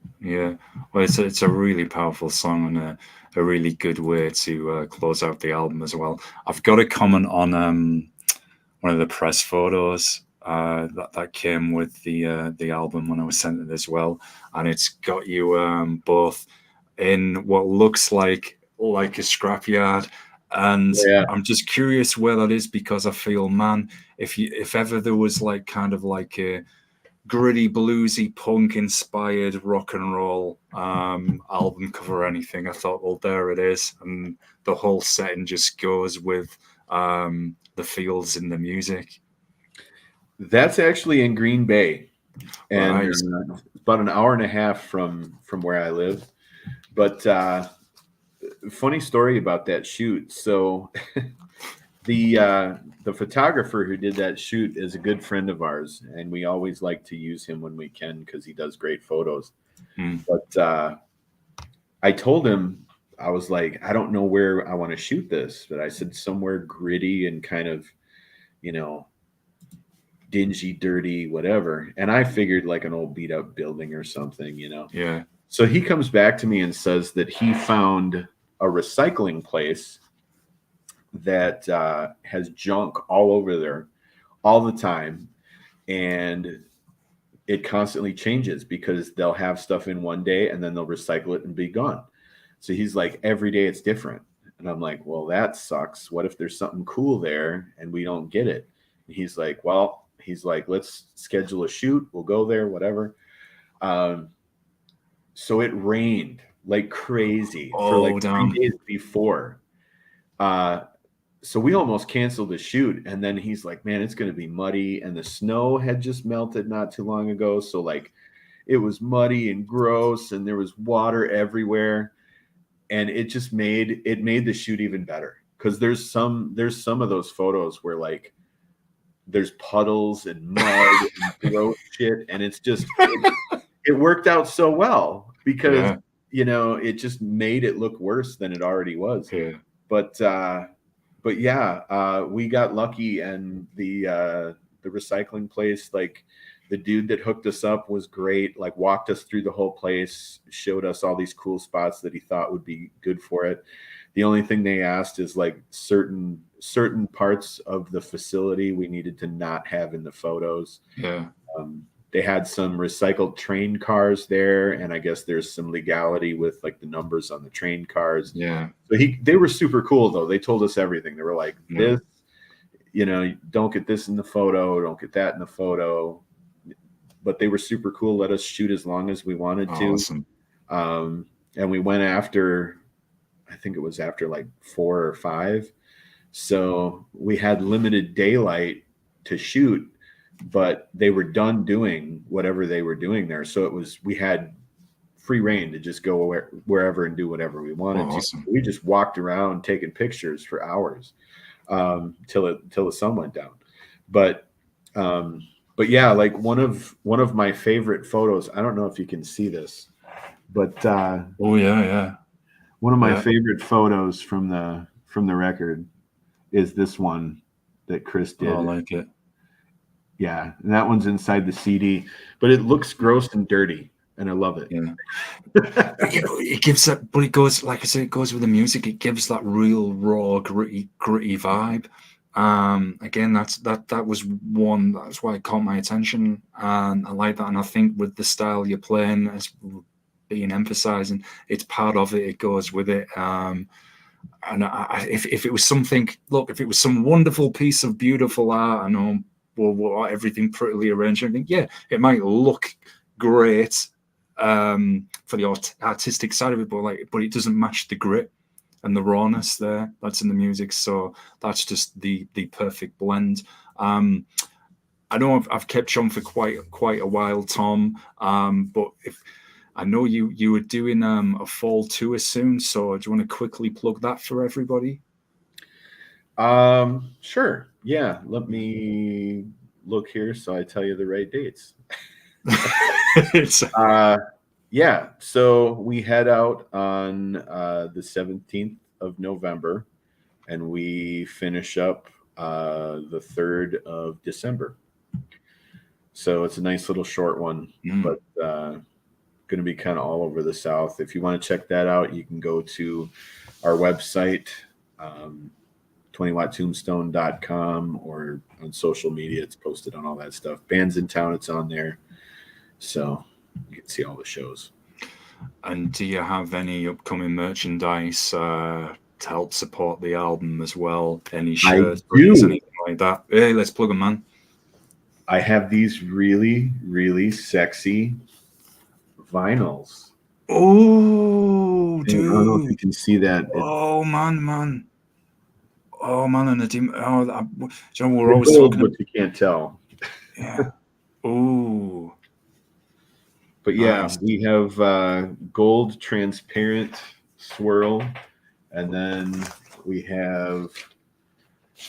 Well, it's a really powerful song and a really good way to close out the album as well. I've got a comment on one of the press photos that came with the album when I was sent it as well, and it's got you both in what looks like a scrapyard, and Yeah. I'm just curious where that is, because I feel, man, if ever there was like kind of like a gritty bluesy punk inspired rock and roll album cover or anything, I thought, well, there it is, and the whole setting just goes with the feels in the music. That's actually in Green Bay, and Right. about an hour and a half from where I live. But funny story about that shoot. So the photographer who did that shoot is a good friend of ours, and we always like to use him when we can because he does great photos. But I told him, I was like, I don't know where I want to shoot this, but I said somewhere gritty and kind of, you know, dingy, dirty, whatever. And I figured like an old beat up building or something, you know. Yeah. So he comes back to me and says that he found a recycling place that has junk all over there all the time, and it constantly changes because they'll have stuff in one day and then they'll recycle it and be gone. So he's like, every day it's different. And I'm like, well, that sucks. What if there's something cool there and we don't get it? And he's like, well, let's schedule a shoot. We'll go there, whatever. So it rained like crazy for like 3 days before. So we almost canceled the shoot. And then he's like, man, it's going to be muddy. And the snow had just melted not too long ago. So like it was muddy and gross and there was water everywhere. And it just made the shoot even better. Cause there's some of those photos where like there's puddles and mud and gross shit. And it's just, it worked out so well because, you know, it just made it look worse than it already was. Yeah. But yeah, we got lucky, and the recycling place, like the dude that hooked us up was great. Like walked us through the whole place, showed us all these cool spots that he thought would be good for it. The only thing they asked is like certain parts of the facility we needed to not have in the photos. Yeah. They had some recycled train cars there, and I guess there's some legality with like the numbers on the train cars. Yeah. So they were super cool though. They told us everything. They were like, this, you know, don't get this in the photo, don't get that in the photo. but they were super cool. Let us shoot as long as we wanted to. Awesome. And we went after, I think it was after like 4 or 5. So we had limited daylight to shoot, but they were done doing whatever they were doing there. So we had free reign to just go wherever and do whatever we wanted to. Awesome. We just walked around taking pictures for hours till the sun went down. But yeah, like one of my favorite photos. I don't know if you can see this, but oh yeah. One of my favorite photos from the record is this one that Chris did. Oh, I like it. Yeah, and that one's inside the CD, but it looks gross and dirty, and I love it. Yeah. It gives that, but it goes, like I said, it goes with the music. It gives that real raw, gritty vibe. Again, that was one. That's why it caught my attention, and I like that. And I think with the style you're playing, as being emphasizing, it's part of it. It goes with it. And if it was something, look, if it was some wonderful piece of beautiful art, I know, well, everything prettily arranged, I think, yeah, it might look great for the artistic side of it, but it doesn't match the grit and the rawness there that's in the music. So that's just the perfect blend. I know I've kept you on for quite a while, Tom, but if I know you were doing a fall tour soon, so do you want to quickly plug that for everybody? Sure. Yeah. Let me look here so I tell you the right dates. Yeah. So we head out on the 17th of November, and we finish up the 3rd of December. So it's a nice little short one, but going to be kind of all over the South. If you want to check that out, you can go to our website, 20watttombstone.com, or on social media. It's posted on all that stuff. Bands in town, it's on there. So you can see all the shows. And do you have any upcoming merchandise to help support the album as well? Any shirts, anything like that? Hey, let's plug them, man. I have these really, really sexy vinyls. Oh, dude! I don't know if you can see that. Oh man! Oh man! And the team. Oh, you know, we're always talking. But you can't tell. Yeah. Oh. But yeah, nice. We have gold transparent swirl, and then we have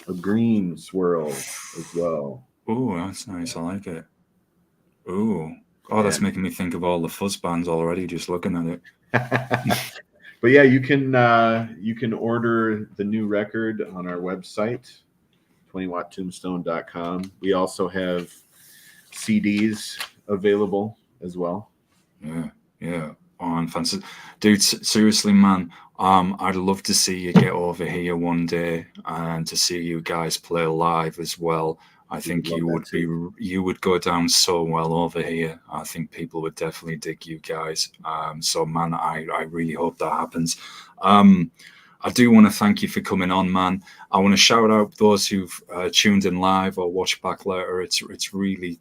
a green swirl as well. Oh, that's nice. I like it. Oh, that's making me think of all the fuzz bands already, just looking at it. But yeah, you can order the new record on our website, 20watttombstone.com. We also have CDs available as well. Yeah. Oh, and fancy, dude. Seriously, man. I'd love to see you get over here one day and to see you guys play live as well. I think you would go down so well over here. I think people would definitely dig you guys. So man, I really hope that happens. I do want to thank you for coming on, man. I want to shout out those who've tuned in live or watched back later. It's really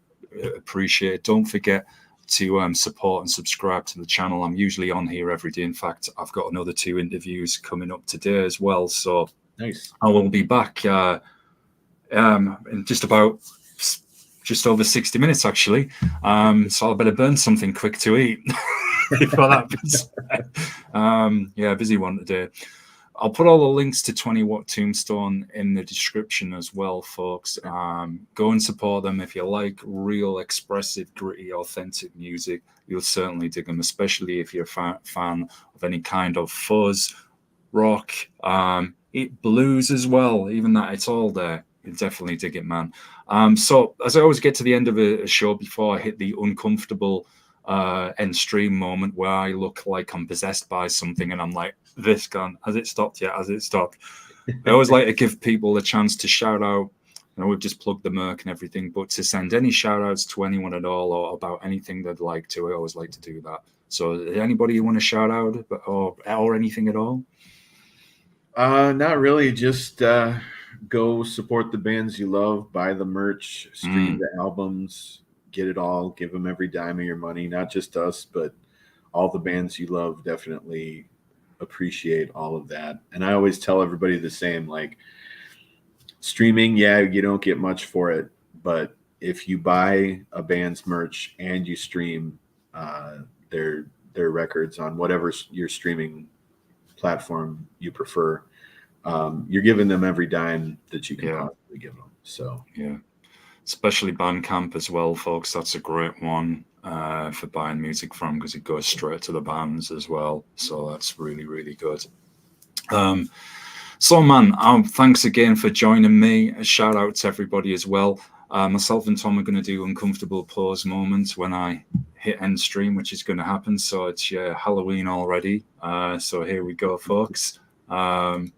appreciated. Don't forget to support and subscribe to the channel. I'm usually on here every day. In fact, I've got another 2 interviews coming up today as well. So nice. I will be back in just over 60 minutes, actually. So I better burn something quick to eat before that. Yeah, busy one today. I'll put all the links to 20 Watt Tombstone in the description as well, folks. Go and support them. If you like real, expressive, gritty, authentic music, you'll certainly dig them, especially if you're a fan of any kind of fuzz, rock, blues as well. Even that, it's all there. You'll definitely dig it, man. So as I always get to the end of a show, before I hit the uncomfortable end stream moment where I look like I'm possessed by something and I'm like, this gun, has it stopped yet? Has it stopped? I always like to give people a chance to shout out. I know we've just plugged the Merc and everything, but to send any shout outs to anyone at all or about anything they'd like to, I always like to do that. So anybody you want to shout out or anything at all? Not really. Just go support the bands you love, buy the merch, stream the albums, get it all, give them every dime of your money, not just us, but all the bands you love. Definitely appreciate all of that. And I always tell everybody the same, like, streaming, yeah, you don't get much for it, but if you buy a band's merch and you stream their records on whatever your streaming platform you prefer, you're giving them every dime that you can possibly give them. So yeah, especially Bandcamp as well, folks. That's a great one for buying music from, because it goes straight to the bands as well. So that's really, really good. So, man, thanks again for joining me. A shout out to everybody as well. Myself and Tom are going to do uncomfortable pause moments when I hit end stream, which is going to happen. So it's Halloween already. So here we go, folks.